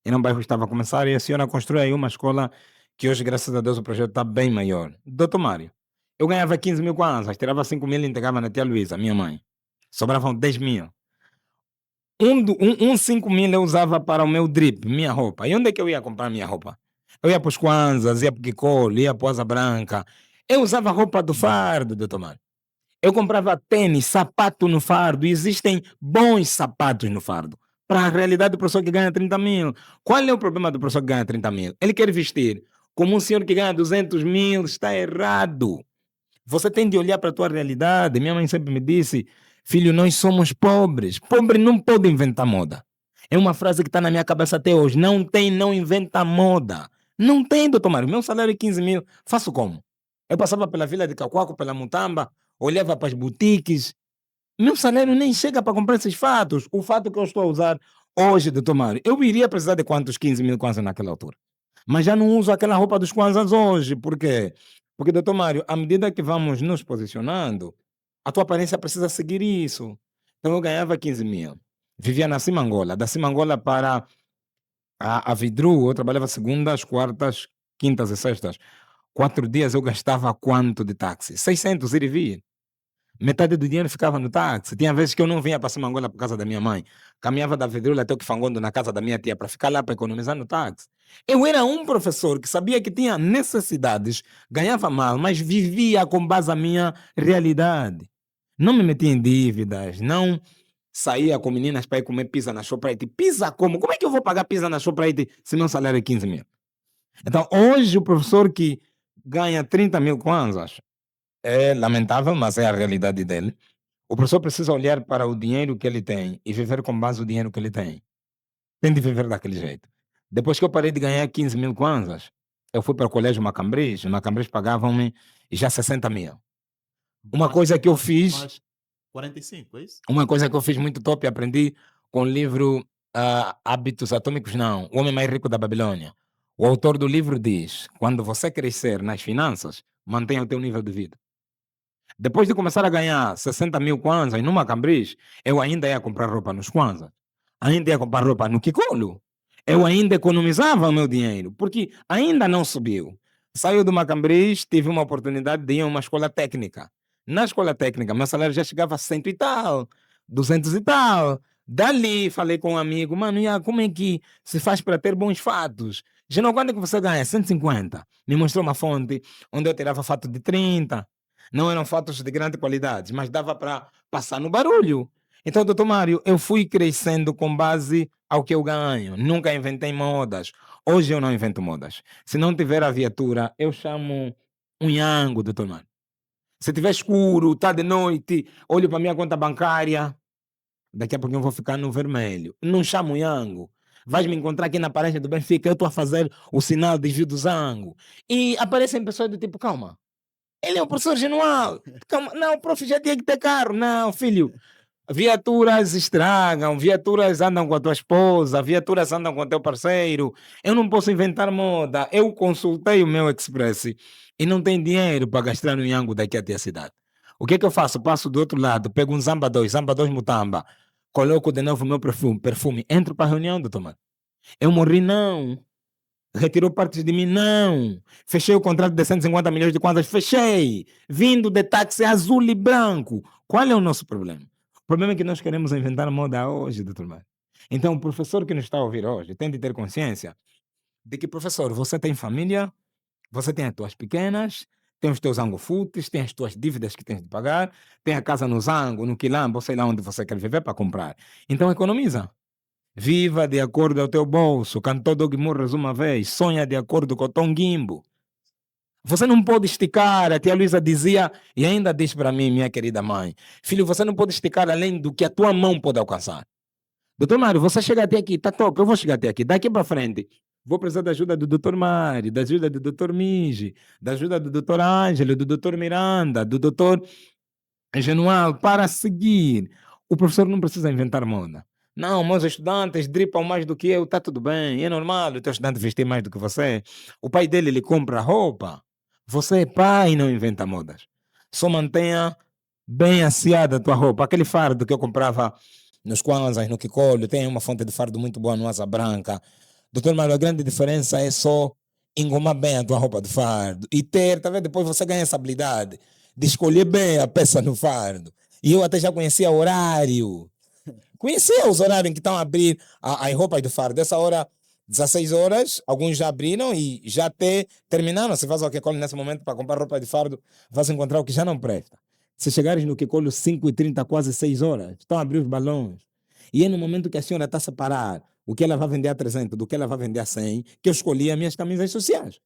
Era um bairro que estava a começar e a senhora construiu aí uma escola que hoje, graças a Deus, o projeto está bem maior. Doutor Mário, eu ganhava 15 mil kwanzas, tirava 5 mil e entregava na tia Luísa, minha mãe. Sobravam 10 mil. 5 mil eu usava para o meu drip, minha roupa. E onde é que eu ia comprar minha roupa? Eu ia para os Kwanzas, ia para o Kikolo, ia para o Asa Branca. Eu usava roupa do fardo, doutor Mário. Eu comprava tênis, sapato no fardo. E existem bons sapatos no fardo. Para a realidade do professor que ganha 30 mil. Qual é o problema do professor que ganha 30 mil? Ele quer vestir como um senhor que ganha 200 mil. Está errado. Você tem de olhar para a tua realidade. Minha mãe sempre me disse, filho, nós somos pobres. Pobre não pode inventar moda. É uma frase que está na minha cabeça até hoje. Não inventa moda. Não tem, doutor Mário. Meu salário é 15 mil. Faço como? Eu passava pela Vila de Cacoaco, pela Mutamba, olhava para as boutiques. Meu salário nem chega para comprar esses fatos. O fato que eu estou a usar hoje, doutor Mário, eu iria precisar de quantos 15 mil kwanzas naquela altura? Mas já não uso aquela roupa dos kwanzas hoje. Por quê? Porque, doutor Mário, à medida que vamos nos posicionando, a tua aparência precisa seguir isso. Então eu ganhava 15 mil. Vivia na Simangola. Da Simangola para a Vidru, eu trabalhava segundas, quartas, quintas e sextas. 4 dias eu gastava quanto de táxi? 600 ir e vir. Metade do dinheiro ficava no táxi. Tinha vezes que eu não vinha para Simangola por casa da minha mãe. Caminhava da Vidrula até o Kifangondo na casa da minha tia para ficar lá para economizar no táxi. Eu era um professor que sabia que tinha necessidades, ganhava mal, mas vivia com base na minha realidade. Não me metia em dívidas, não saía com meninas para ir comer pizza na Shoprite. Pizza como? Como é que eu vou pagar pizza na Shoprite se meu salário é 15 mil? Então, hoje, o professor que ganha 30 mil kwanzas, é lamentável, mas é a realidade dele. O professor precisa olhar para o dinheiro que ele tem e viver com base no dinheiro que ele tem. Tem de viver daquele jeito. Depois que eu parei de ganhar 15 mil kwanzas, eu fui para o colégio Macambris. O Macambris pagavam-me já 60 mil. Uma coisa que eu fiz... Mais 45, é isso? Uma coisa que eu fiz muito top e aprendi com o livro Hábitos Atômicos, não. O Homem Mais Rico da Babilônia. O autor do livro diz, quando você crescer nas finanças, mantenha o teu nível de vida. Depois de começar a ganhar 60 mil kwanzas numa Cambridge, eu ainda ia comprar roupa nos kwanzas. Ainda ia comprar roupa no Kikolo. Eu ainda economizava o meu dinheiro, porque ainda não subiu. Saiu de uma Cambridge, tive uma oportunidade de ir a uma escola técnica. Na escola técnica, meu salário já chegava a 100 e tal, 200 e tal. Dali, falei com um amigo, mano, como é que se faz para ter bons fatos? Geral, quando é que você ganha? 150. Me mostrou uma fonte onde eu tirava fato de 30. Não eram fotos de grande qualidade, mas dava para passar no barulho. Então, doutor Mário, eu fui crescendo com base ao que eu ganho. Nunca inventei modas. Hoje eu não invento modas. Se não tiver a viatura, eu chamo um Yango, doutor Mário. Se tiver escuro, está de noite, olho para a minha conta bancária, daqui a pouco eu vou ficar no vermelho. Não chamo Yango. Vais me encontrar aqui na parede do Benfica, eu estou a fazer o sinal de desvio do Zango. E aparecem pessoas do tipo, calma, ele é o professor Genual. Calma, não, o prof já tinha que ter carro. Não, filho. Viaturas estragam, viaturas andam com a tua esposa, viaturas andam com o teu parceiro. Eu não posso inventar moda. Eu consultei o meu Express e não tenho dinheiro para gastar no Yango daqui até a cidade. O que é que eu faço? Passo do outro lado, pego um Zamba 2 Mutamba, coloco de novo o meu perfume, entro para a reunião, doutor Mário. Eu morri, não. Retirou partes de mim? Não. Fechei o contrato de 150 milhões de kwanzas? Fechei. Vindo de táxi azul e branco. Qual é o nosso problema? O problema é que nós queremos inventar moda hoje, doutor Mário. Então, o professor que nos está a ouvir hoje tem de ter consciência de que, professor, você tem família, você tem as tuas pequenas, tem os teus angofutes, tem as tuas dívidas que tens de pagar, tem a casa no Zango, no Quilamba, sei lá onde você quer viver para comprar. Então, economiza. Viva de acordo ao teu bolso. Cantou Doug Murras uma vez. Sonha de acordo com o Tom Gimbo. Você não pode esticar. A tia Luísa dizia, e ainda diz para mim, minha querida mãe, filho, você não pode esticar além do que a tua mão pode alcançar. Doutor Mário, você chega até aqui, tá top, eu vou chegar até aqui. Daqui para frente, vou precisar da ajuda do doutor Mário, da ajuda do doutor Miji, da ajuda do doutor Ângelo, do doutor Miranda, do doutor é genual para seguir. O professor não precisa inventar moda. Não, meus estudantes dripam mais do que eu, está tudo bem, é normal o teu estudante vestir mais do que você. O pai dele lhe compra roupa. Você é pai e não inventa modas. Só mantenha bem aciada a tua roupa. Aquele fardo que eu comprava nos Kwanzas, no Kikolo, tem uma fonte de fardo muito boa no Asa Branca. Doutor Mário, a grande diferença é só engomar bem a tua roupa de fardo e ter, tá vendo? Depois você ganha essa habilidade de escolher bem a peça no fardo. E eu até já conhecia horário. Conhecia os horários em que estão a abrir as roupas do fardo. Dessa hora, 16 horas, alguns já abriram e já até terminaram. Se faz o que nesse momento para comprar roupa de fardo, vai encontrar o que já não presta. Se chegares no Kikolo 5h30, quase 6 horas, estão a abrir os balões. E é no momento que a senhora está a separar o que ela vai vender a 300 do que ela vai vender a 100, que eu escolhi as minhas camisas sociais.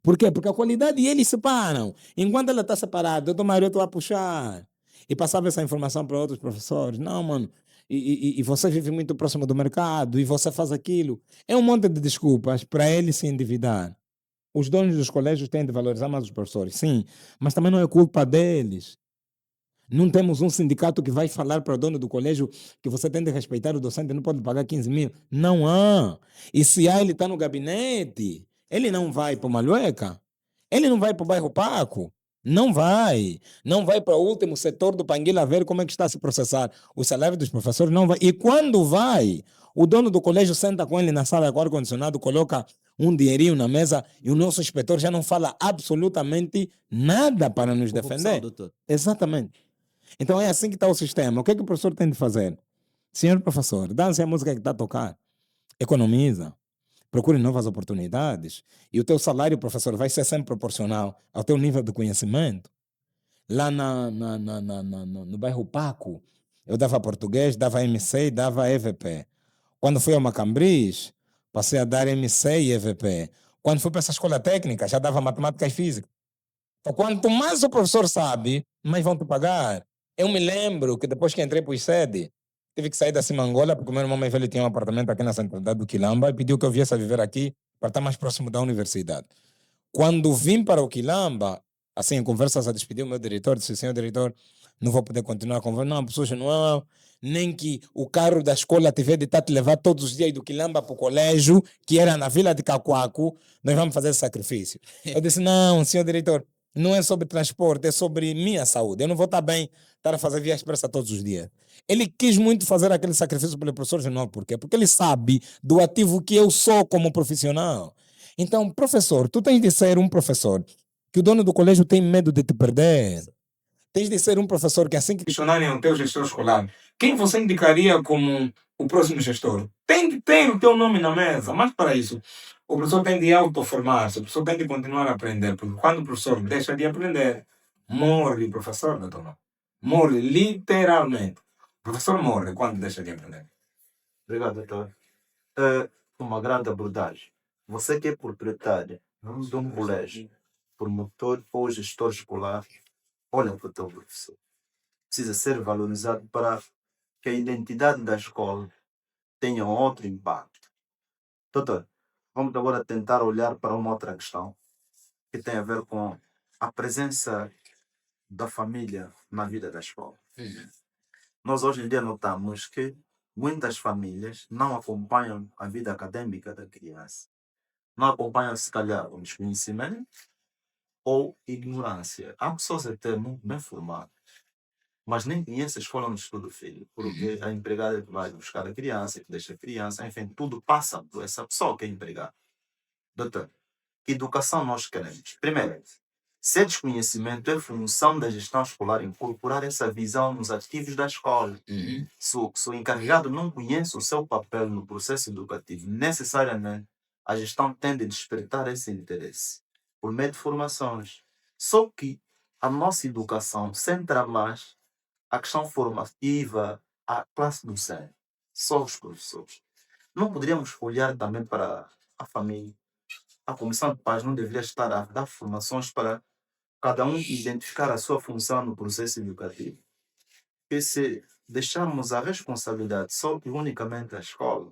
Por quê? Porque a qualidade eles separam. Enquanto ela está separada, doutor Mário, eu estou a puxar. E passava essa informação para outros professores. Não, mano, e você vive muito próximo do mercado, e você faz aquilo. É um monte de desculpas para ele se endividar. Os donos dos colégios têm de valorizar mais os professores, sim, mas também não é culpa deles. Não temos um sindicato que vai falar para o dono do colégio que você tem de respeitar o docente, não pode pagar 15 mil. Não há. E se há, ele está no gabinete. Ele não vai para Malueca. Ele não vai para o bairro Paco. Não vai. Não vai para o último setor do Panguila ver como é que está a se processar. O salário dos professores não vai. E quando vai, o dono do colégio senta com ele na sala com ar-condicionado, coloca um dinheirinho na mesa e o nosso inspetor já não fala absolutamente nada para nos Corrupção, defender. doutor. Exatamente. Então é assim que está o sistema. O que é que o professor tem de fazer? Senhor professor, dance a música que está a tocar. Economiza. Procure novas oportunidades. E o teu salário, professor, vai ser sempre proporcional ao teu nível de conhecimento. Lá no bairro Paco, eu dava português, dava MC e dava EVP. Quando fui ao Macambris, passei a dar MC e EVP. Quando fui para essa escola técnica, já dava matemática e física. Então, quanto mais o professor sabe, mais vão te pagar. Eu me lembro que depois que entrei para o ICED, tive que sair da Simangola, porque o meu irmão mais velho tinha um apartamento aqui na centralidade do Quilamba e pediu que eu viesse a viver aqui para estar mais próximo da universidade. Quando vim para o Quilamba, assim, em conversas a despedir o meu diretor, disse, senhor diretor, não vou poder continuar a conversa. Não, professor, não, nem que o carro da escola tiver de estar te levar todos os dias do Quilamba para o colégio, que era na vila de Cacoaco, nós vamos fazer esse sacrifício. Eu disse, não, senhor diretor, não é sobre transporte, é sobre minha saúde. Eu não vou estar bem estar a fazer via expressa todos os dias. Ele quis muito fazer aquele sacrifício pelo professor Genual. Por quê? Porque ele sabe do ativo que eu sou como profissional. Então, professor, tu tens de ser um professor que o dono do colégio tem medo de te perder. Tens de ser um professor que assim que questionarem o teu gestor escolar, quem você indicaria como o próximo gestor? Tem de ter o teu nome na mesa, mas para isso, o professor tem de autoformar-se, o professor tem de continuar a aprender, porque quando o professor deixa de aprender, morre o professor, doutor. Morre, literalmente. O professor morre quando deixa de aprender. Obrigado, doutor. Uma grande abordagem. Você que é proprietário de um colégio, promotor ou gestor escolar, olha para o teu professor. Precisa ser valorizado para que a identidade da escola tenha um outro impacto. Doutor, vamos agora tentar olhar para uma outra questão que tem a ver com a presença da família na vida da escola. Nós hoje em dia notamos que muitas famílias não acompanham a vida acadêmica da criança. Não acompanham, se calhar, o desconhecimento ou ignorância. Há pessoas até muito bem formadas, mas nem conhecem a escola onde estuda o filho, porque a empregada que vai buscar a criança, que deixa a criança, enfim, tudo passa por essa pessoa que é empregada. Doutor, que educação nós queremos? Primeiro, se é desconhecimento, é função da gestão escolar incorporar essa visão nos ativos da escola. Se o encarregado não conhece o seu papel no processo educativo, necessariamente a gestão tende a despertar esse interesse por meio de formações. Só que a nossa educação centra mais a questão formativa, a classe docente, só os professores. Não poderíamos olhar também para a família. A comissão de pais não deveria estar a dar formações para cada um identificar a sua função no processo educativo. Porque se deixarmos a responsabilidade só e unicamente à escola,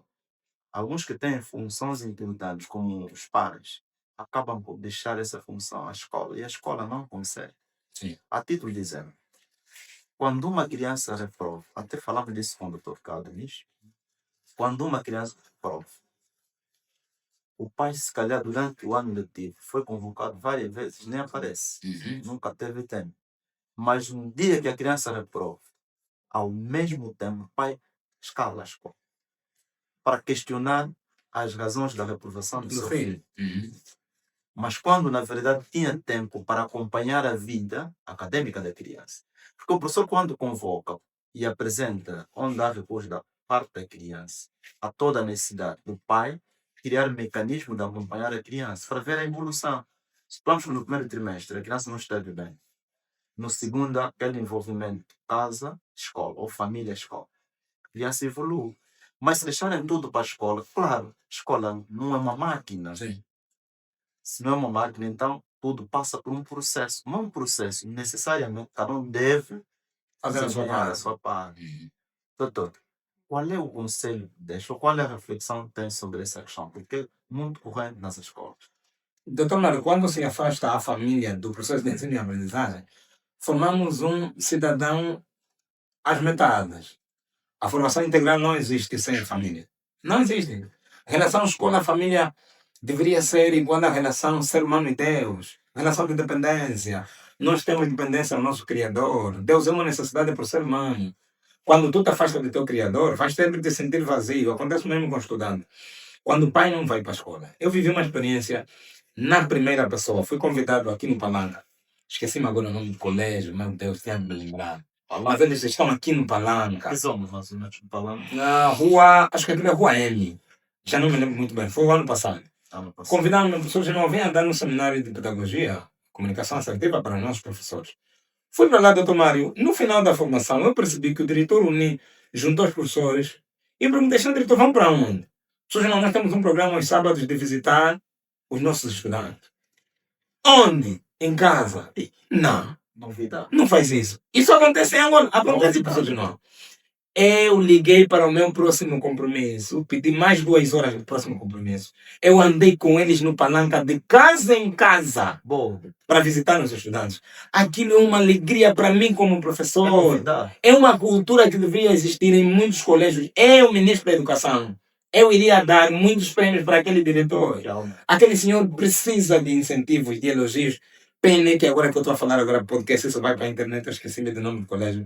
alguns que têm funções importantes, como os pais, acabam por deixar essa função à escola e a escola não consegue. Sim. A título de exemplo, quando uma criança reprova, até falamos disso com o Dr. Caldenis, quando uma criança reprova, o pai, se calhar, durante o ano letivo, foi convocado várias vezes, nem aparece, nunca teve tempo. Mas no dia que a criança reprova, ao mesmo tempo, o pai escala a escola para questionar as razões da reprovação do seu filho. Mas quando, na verdade, tinha tempo para acompanhar a vida acadêmica da criança. Porque o professor, quando convoca e apresenta onde há recurso da parte da criança, há toda a necessidade do pai criar mecanismo de acompanhar a criança para ver a evolução. Supomos que no primeiro trimestre a criança não esteve bem. No segundo, há aquele envolvimento casa, escola, ou família, escola. A criança evolui. Mas se deixarem tudo para a escola, claro, escola não é uma máquina. Sim. Se não é uma máquina, então tudo passa por um processo. Não é um processo, necessariamente, cada um deve Fazer a sua desempenhar a parte. sua parte. Doutor, qual é o conselho que deixa, ou qual é a reflexão que tem sobre essa questão? Porque é muito corrente nas escolas. Doutor Mário, quando se afasta a família do processo de ensino e aprendizagem, formamos um cidadão às metades. A formação integral não existe sem a família. Não existe. A relação escola-família deveria ser igual à relação ser humano e Deus. Relação de dependência. Nós temos dependência do nosso Criador. Deus é uma necessidade para o ser humano. Quando tu te afastas do teu Criador, faz sempre te sentir vazio. Acontece mesmo com o estudante. Quando o pai não vai para a escola. Eu vivi uma experiência na primeira pessoa. Fui convidado aqui no Palanca. Esqueci-me agora o nome do colégio. Meu Deus, tinha de me lembrar. Mas eles estão aqui no Palanca. Que somos nós, no Palanca? Na rua, acho que aquilo é Rua M. Já não me lembro muito bem. Foi o ano passado. Convidaram-me professores que não vinham dar um seminário de pedagogia, comunicação assertiva para nós professores. Fui para lá, doutor Mário. No final da formação, eu percebi que o diretor juntou os professores e perguntei, diretor, vamos para onde? Professores, não, nós temos um programa aos sábados de visitar os nossos estudantes. Onde? Em casa? Não. Novidade. Não faz isso. Isso acontece em Angola. Acontece, professores, não. Eu liguei para o meu próximo compromisso, pedi mais 2 horas do próximo compromisso. Eu andei com eles no Palanca de casa em casa para visitar os estudantes. Aquilo é uma alegria para mim como professor. É uma cultura que deveria existir em muitos colégios. Eu, ministro da Educação, eu iria dar muitos prêmios para aquele diretor. Aquele senhor precisa de incentivos, de elogios. Pena que agora que eu estou a falar agora podcast, isso vai para a internet, eu esqueci-me do nome do colégio.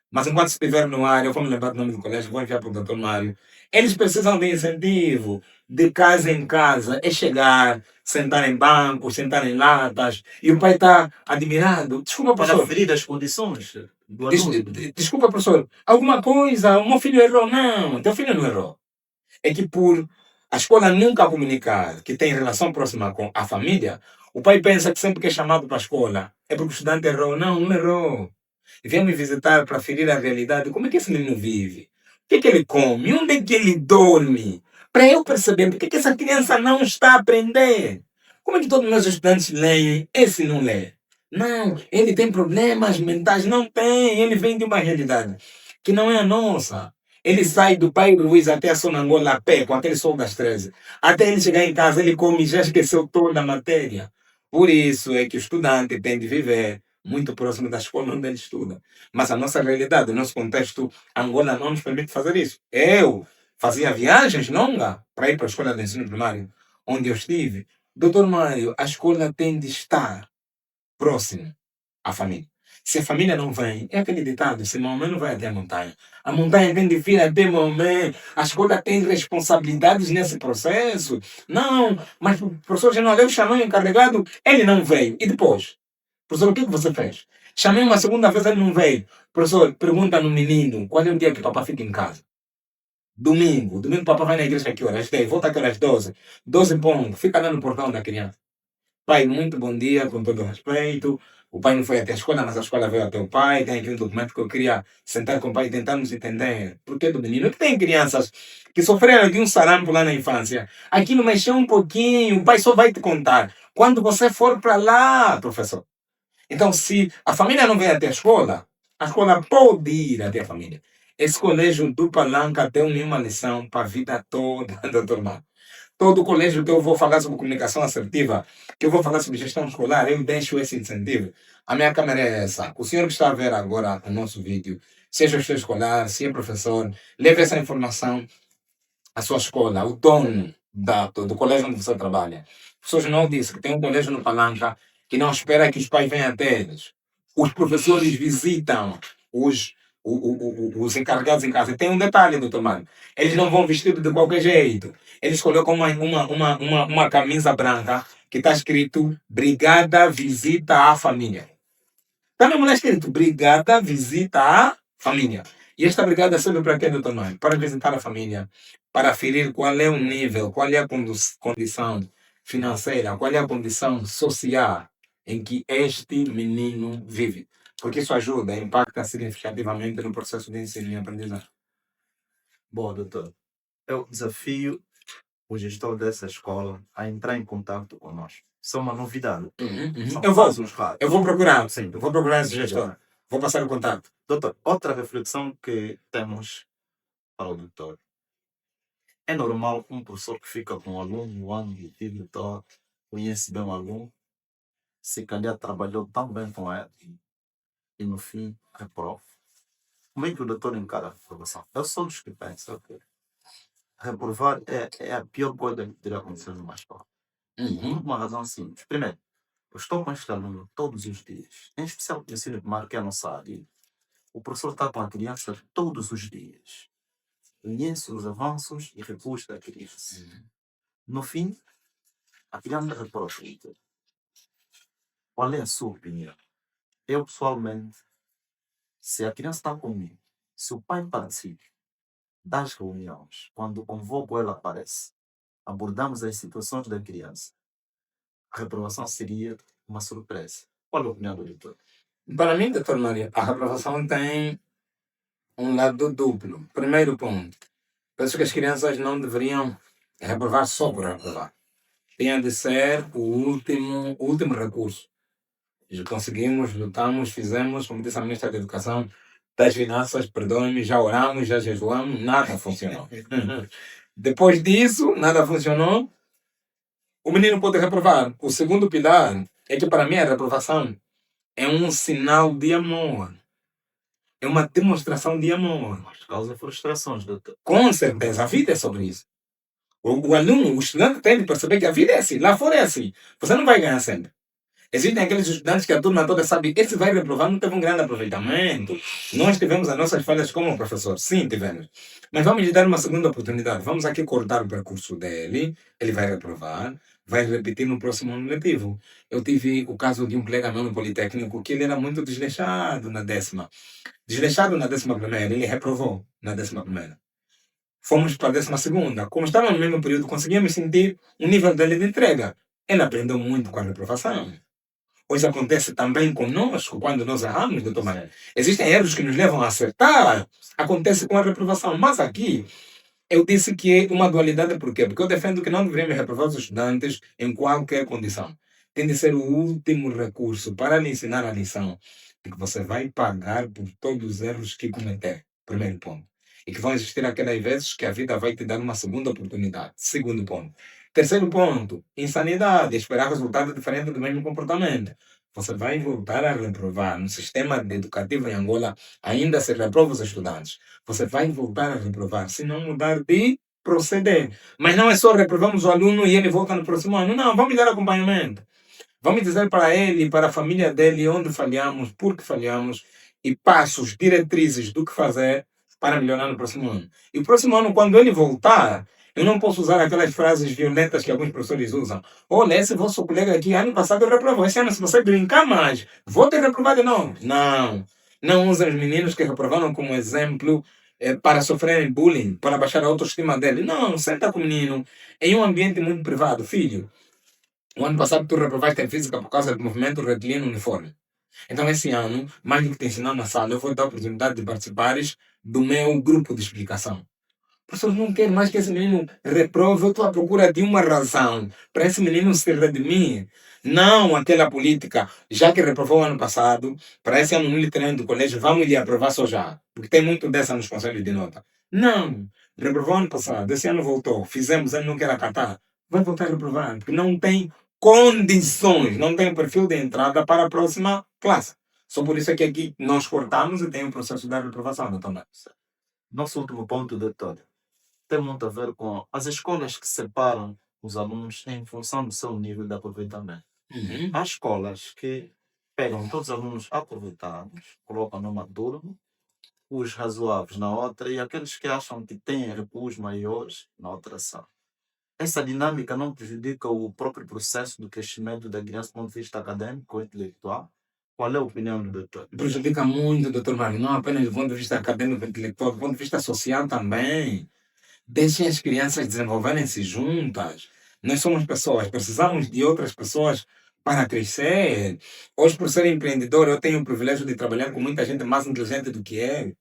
Mas enquanto estiver no ar, eu vou me lembrar do nome do colégio, vou enviar para o Dr. Mário. Eles precisam de incentivo, de casa em casa. É chegar, sentar em bancos, sentar em latas, e o pai está admirado. Desculpa, professor. Para ferir as condições do aluno. Desculpa, professor. Alguma coisa, o meu filho errou. Não, teu filho não errou. É que por a escola nunca comunicar que tem relação próxima com a família, o pai pensa que sempre que é chamado para a escola é porque o estudante errou. Não, não errou. Vem me visitar para ferir a realidade. Como é que esse menino vive? O que ele come? Onde é que ele dorme? Para eu perceber por que essa criança não está a aprender. Como é que todos os meus estudantes leem? Esse não lê. Não, ele tem problemas mentais. Não tem. Ele vem de uma realidade que não é a nossa. Ele sai do Pai Luís até a Sonangola a pé, com aquele sol das 13. Até ele chegar em casa, ele come e já esqueceu toda a matéria. Por isso é que o estudante tem de viver muito próximo da escola onde ele estuda. Mas a nossa realidade, o nosso contexto, Angola não nos permite fazer isso. Eu fazia viagens longas para ir para a escola de ensino primário, onde eu estive. Doutor Mário, a escola tem de estar próximo à família. Se a família não vem, é aquele ditado, se Maomé não vai até a montanha tem de vir até Maomé. A escola tem responsabilidades nesse processo. Não, mas o professor General, eu chamei o encarregado, ele não veio. E depois? Professor, o que você fez? Chamei uma segunda vez, ele não veio. Professor, pergunta no menino, qual é o dia que o papai fica em casa? Domingo. Domingo o papai vai na igreja a que horas? 10, volta aqui às 12. 12 pontos, fica lá no portão da criança. Pai, muito bom dia, com todo respeito. O pai não foi até a escola, mas a escola veio até o pai. Tem aqui um documento que eu queria sentar com o pai e tentar nos entender. Por que do menino? Que tem crianças que sofreram de um sarampo lá na infância. Aquilo mexeu um pouquinho, o pai só vai te contar quando você for para lá, professor. Então, se a família não vem até a escola pode ir até a família. Esse colégio do Palanca deu-me uma lição para a vida toda, doutor Mário. todo colégio que eu vou falar sobre comunicação assertiva, que eu vou falar sobre gestão escolar, eu deixo esse incentivo. A minha câmera é essa. O senhor que está a ver agora o nosso vídeo, seja gestor escolar, se é professor, leve essa informação à sua escola, o dono do colégio onde você trabalha. As pessoas não dizem que tem um colégio no Palanca que não espera que os pais venham até eles. Os professores visitam os, os encarregados em casa. Tem um detalhe, doutor Mário. Eles não vão vestidos de qualquer jeito. Eles colocam uma camisa branca que está escrito Brigada Visita à Família. Está mesmo lá escrito Brigada Visita à Família. E esta brigada serve para quê, doutor Mário? Para visitar a família, para aferir qual é o nível, qual é a condição financeira, qual é a condição social em que este menino vive. Porque isso ajuda, impacta significativamente no processo de ensino e aprendizagem. Bom, doutor, eu desafio o gestor dessa escola a entrar em contato conosco. Isso é uma novidade. São casos raros. Eu vou procurar, Sim. eu vou procurar esse gestor. Vou passar o contato. Doutor, outra reflexão que temos para o doutor. É normal um professor que fica com um aluno um ano de vida todo, conhece bem o aluno, se calhar trabalhou tão bem com ele e no fim reprova. Como é que o doutor encara a reprovação? Eu sou dos que pensam que reprovar é a pior coisa que poderia acontecer numa escola. Por uma razão simples. Primeiro, eu estou com este aluno todos os dias, em especial no ensino primário, que é a nossa área. O professor está com a criança todos os dias. Conhece os avanços e recuos da criança. No fim, a criança reprova. Qual é a sua opinião? Eu, pessoalmente, se a criança está comigo, se o pai participa das reuniões, quando convoco ela aparece, abordamos as situações da criança, a reprovação seria uma surpresa. Qual é a opinião do doutor? Para mim, doutor Maria, a reprovação tem um lado duplo. Primeiro ponto, penso que as crianças não deveriam reprovar só por reprovar. Tinha de ser o último recurso. Conseguimos, lutamos, fizemos, como disse a ministra da Educação, das Finanças, perdoe-me, já oramos, já jejuamos, nada funcionou. Depois disso, nada funcionou, o menino pode reprovar. O segundo pilar é que, para mim, a reprovação é um sinal de amor. É uma demonstração de amor. Mas causa frustrações, doutor. Com certeza, a vida é sobre isso. O aluno, o estudante tem de perceber que a vida é assim, lá fora é assim. Você não vai ganhar sempre. Existem aqueles estudantes que a turma toda sabe, esse vai reprovar, não teve um grande aproveitamento. Nós tivemos as nossas falhas como professor, sim, tivemos. Mas vamos lhe dar uma segunda oportunidade. Vamos aqui cortar o percurso dele, ele vai reprovar, vai repetir no próximo ano letivo. Eu tive o caso de um colega meu no Politécnico que ele era muito desleixado na 10ª. Desleixado na 11ª, ele reprovou na 11ª. Fomos para a 12ª. Como estava no mesmo período, conseguíamos sentir o nível dele de entrega. Ele aprendeu muito com a reprovação. Hoje acontece também conosco, quando nós erramos, doutor Mané. Existem erros que nos levam a acertar. Acontece com a reprovação. Mas aqui, eu disse que é uma dualidade. Por quê? Porque eu defendo que não deveríamos reprovar os estudantes em qualquer condição. Tem de ser o último recurso para lhe ensinar a lição de que você vai pagar por todos os erros que cometer. Primeiro ponto. E que vão existir aquelas vezes que a vida vai te dar uma segunda oportunidade. Segundo ponto. Terceiro ponto, insanidade, esperar resultado diferente do mesmo comportamento. Você vai voltar a reprovar. No sistema educativo em Angola, ainda se reprova os estudantes. Você vai voltar a reprovar, se não mudar de proceder. Mas não é só reprovamos o aluno e ele volta no próximo ano. Não, vamos dar acompanhamento. Vamos dizer para ele, para a família dele, onde falhamos, por que falhamos, e passos, diretrizes do que fazer para melhorar no próximo ano. E o próximo ano, quando ele voltar, eu não posso usar aquelas frases violentas que alguns professores usam. Olha, esse vosso colega aqui, ano passado eu reprovou. Esse ano, se você brincar mais, vou ter reprovado de novo. Não. Não usem os meninos que reprovaram como exemplo para sofrerem bullying, para baixar a autoestima dele. Não, senta com o menino em um ambiente muito privado. Filho, o ano passado tu reprovaste em física por causa do movimento retilíneo uniforme. Então, esse ano, mais do que te ensinar na sala, eu vou dar a oportunidade de participares do meu grupo de explicação. Professor, não quero mais que esse menino reprove. Eu estou à procura de uma razão para esse menino se redimir. Não aquela política, já que reprovou o ano passado, para esse ano no literário do colégio, vamos lhe aprovar só já. Porque tem muito dessa nos conselhos de nota. Não. Reprovou ano passado, esse ano voltou. Fizemos, ele não quer acatar. vai voltar a reprovar, porque não tem condições, não tem perfil de entrada para a próxima classe. Só por isso é que aqui nós cortamos e tem o processo da reprovação, doutor Mário. Nosso último ponto, doutor, tem muito a ver com as escolas que separam os alunos em função do seu nível de aproveitamento. Há escolas que pegam todos os alunos aproveitados, colocam numa turma, os razoáveis na outra e aqueles que acham que têm recuos maiores na outra sala. Essa dinâmica não prejudica o próprio processo do crescimento da criança do ponto de vista acadêmico ou intelectual? Qual é a opinião do doutor? Prejudica muito, doutor Mário, não apenas do ponto de vista acadêmico e intelectual, do ponto de vista social também. Deixem as crianças desenvolverem-se juntas. Nós somos pessoas, precisamos de outras pessoas para crescer. Hoje, por ser empreendedor, eu tenho o privilégio de trabalhar com muita gente mais inteligente do que eu.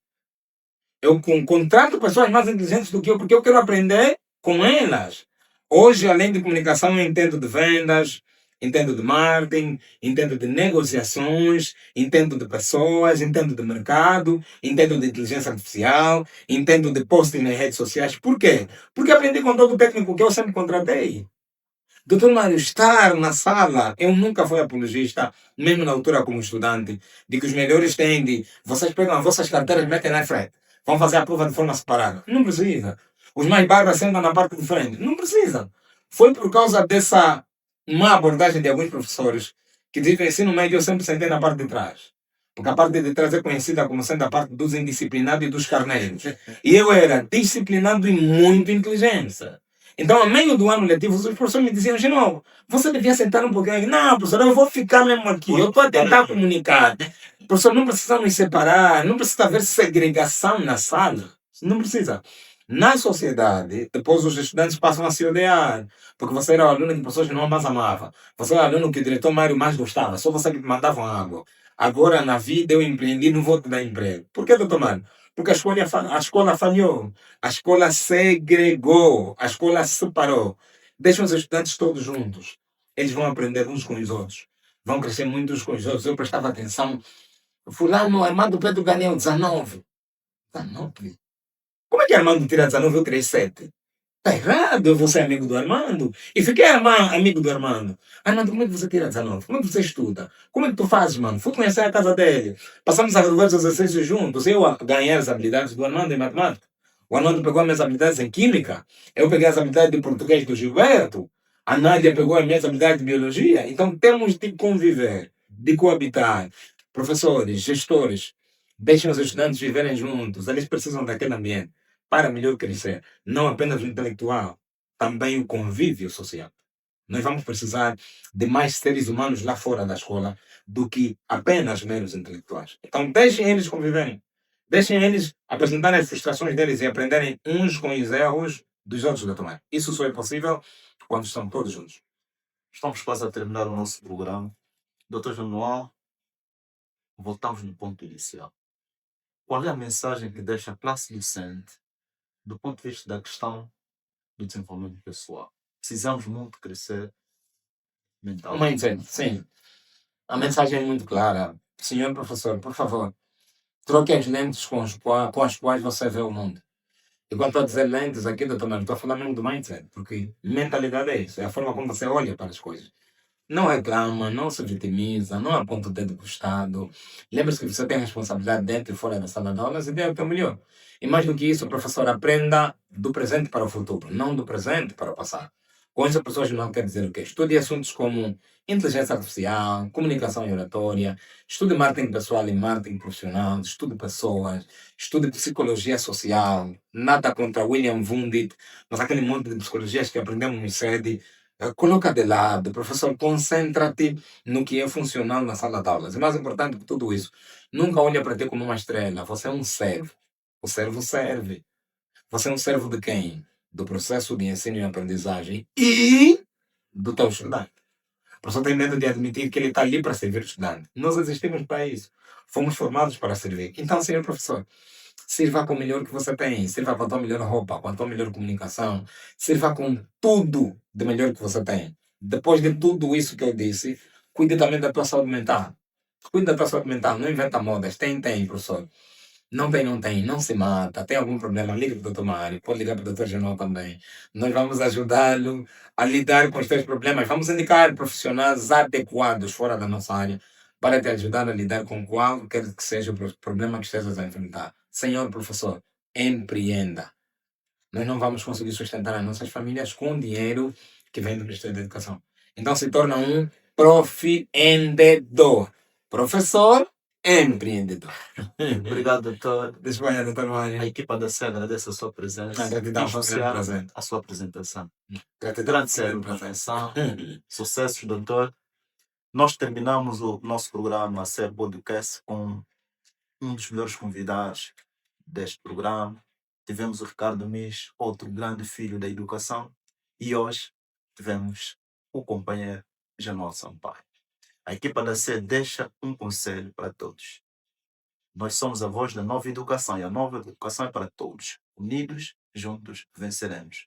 Eu contrato pessoas mais inteligentes do que eu, porque eu quero aprender com elas. Hoje, além de comunicação, eu entendo de vendas, entendo de marketing, entendo de negociações, entendo de pessoas, entendo de mercado, entendo de inteligência artificial, entendo de posting nas redes sociais. Por quê? Porque aprendi com todo o técnico que eu sempre contratei. Doutor Mário, estar na sala, eu nunca fui apologista, mesmo na altura como estudante, de que os melhores têm de, vocês pegam as vossas carteiras e metem na frente, vão fazer a prova de forma separada. Não precisa. Os mais bárbaros sentam na parte de frente. Não precisa. Foi por causa dessa má abordagem de alguns professores que dizem que o ensino médio eu sempre sentei na parte de trás. Porque a parte de trás é conhecida como sendo a parte dos indisciplinados e dos carneiros. E eu era disciplinado e muito inteligente. Então, a meio do ano letivo, os professores me diziam, Genô, você devia sentar um pouquinho aqui. Não, professor, eu vou ficar mesmo aqui. Eu estou a tentar comunicar. Professor, não precisa nos separar, não precisa haver segregação na sala. Não precisa. Na sociedade, depois os estudantes passam a se odiar. Porque você era o aluno que o professor não mais amava. Você era o aluno que o diretor Mário mais gostava. Só você que mandava água. Agora, na vida, eu empreendi, não vou te dar emprego. Por que, doutor Mário? Porque a escola falhou. A escola segregou. A escola separou. Deixa os estudantes todos juntos. Eles vão aprender uns com os outros. Vão crescer muito uns com os outros. Eu prestava atenção. Fulano, Armando Pedro ganhou 19. 19? Como é que Armando tira 19 e eu tirei 7? Está errado, eu vou ser amigo do Armando. E fiquei amigo do Armando. Armando, como é que você tira 19? Como é que você estuda? Como é que tu fazes, mano? Fui conhecer a casa dele. Passamos a resolver os exercícios juntos. Eu ganhei as habilidades do Armando em matemática. O Armando pegou as minhas habilidades em química. Eu peguei as habilidades de português do Gilberto. A Nádia pegou as minhas habilidades de biologia. Então temos de conviver, de coabitar. Professores, gestores, deixem os estudantes viverem juntos. Eles precisam daquele ambiente para melhor crescer. Não apenas o intelectual, também o convívio social. Nós vamos precisar de mais seres humanos lá fora da escola do que apenas meros intelectuais. Então, deixem eles conviverem. Deixem eles apresentarem as frustrações deles e aprenderem uns com os erros dos outros a tomar. Isso só é possível quando estão todos juntos. Estamos quase a terminar o nosso programa. Doutor Janual, voltamos no ponto inicial. Qual é a mensagem que deixa a classe docente do ponto de vista da questão do desenvolvimento pessoal? Precisamos muito crescer mentalmente. Sim. A mensagem é muito clara. Senhor professor, por favor, troque as lentes com as quais você vê o mundo. E quando estou a dizer lentes aqui, doutor Mário, estou a falar mesmo do mindset, porque mentalidade é isso, é a forma como você olha para as coisas. Não reclama, não se vitimiza, não aponta o dedo para o Estado. Lembre-se que você tem responsabilidade dentro e fora da sala de aulas e dê o teu melhor. E mais do que isso, professor, aprenda do presente para o futuro, não do presente para o passado. Com isso, pessoas não quer dizer o quê? Estude assuntos como inteligência artificial, comunicação e oratória, estude marketing pessoal e marketing profissional, estude pessoas, estude psicologia social, nada contra William Wundt, mas aquele monte de psicologias que aprendemos no SED, coloca de lado, professor, concentra-te no que é funcional na sala de aulas. E mais importante que tudo isso, nunca olha para ti como uma estrela, você é um servo. O servo serve. Você é um servo de quem? Do processo de ensino e aprendizagem e do teu estudante. O professor tem medo de admitir que ele está ali para servir o estudante. Nós existimos para isso. Fomos formados para servir. Então, senhor professor, sirva com o melhor que você tem. Sirva com a tua melhor roupa, com a tua melhor comunicação. Sirva com tudo de melhor que você tem. Depois de tudo isso que eu disse, cuide também da tua saúde mental. Cuide da tua saúde mental. Não inventa modas. Tem, professor. Não tem, não se mata. Tem algum problema, liga para o Dr. Mário, pode ligar para o Dr. Genol também. Nós vamos ajudá-lo a lidar com os teus problemas. Vamos indicar profissionais adequados fora da nossa área para te ajudar a lidar com qualquer que seja o problema que estejas a enfrentar. Senhor professor, empreenda. Nós não vamos conseguir sustentar as nossas famílias com dinheiro que vem do Ministério da Educação. Então se torna um profiendedor. Professor, empreendedor. Obrigado, doutor. Disponha, doutor Mário. A equipa da SEA agradece a sua presença. Ah, gratidão, Em foi um grande especial prazer. a sua apresentação. Gratidão, Grande foi um sério grande pela prazer. atenção. Sucessos, doutor. Nós terminamos o nosso programa a ser podcast com um dos melhores convidados deste programa. Tivemos o Ricardo Mies, outro grande filho da educação. E hoje tivemos o companheiro Genol Sampaio. A equipa da SEA deixa um conselho para todos. Nós somos a voz da nova educação e a nova educação é para todos. Unidos, juntos, venceremos.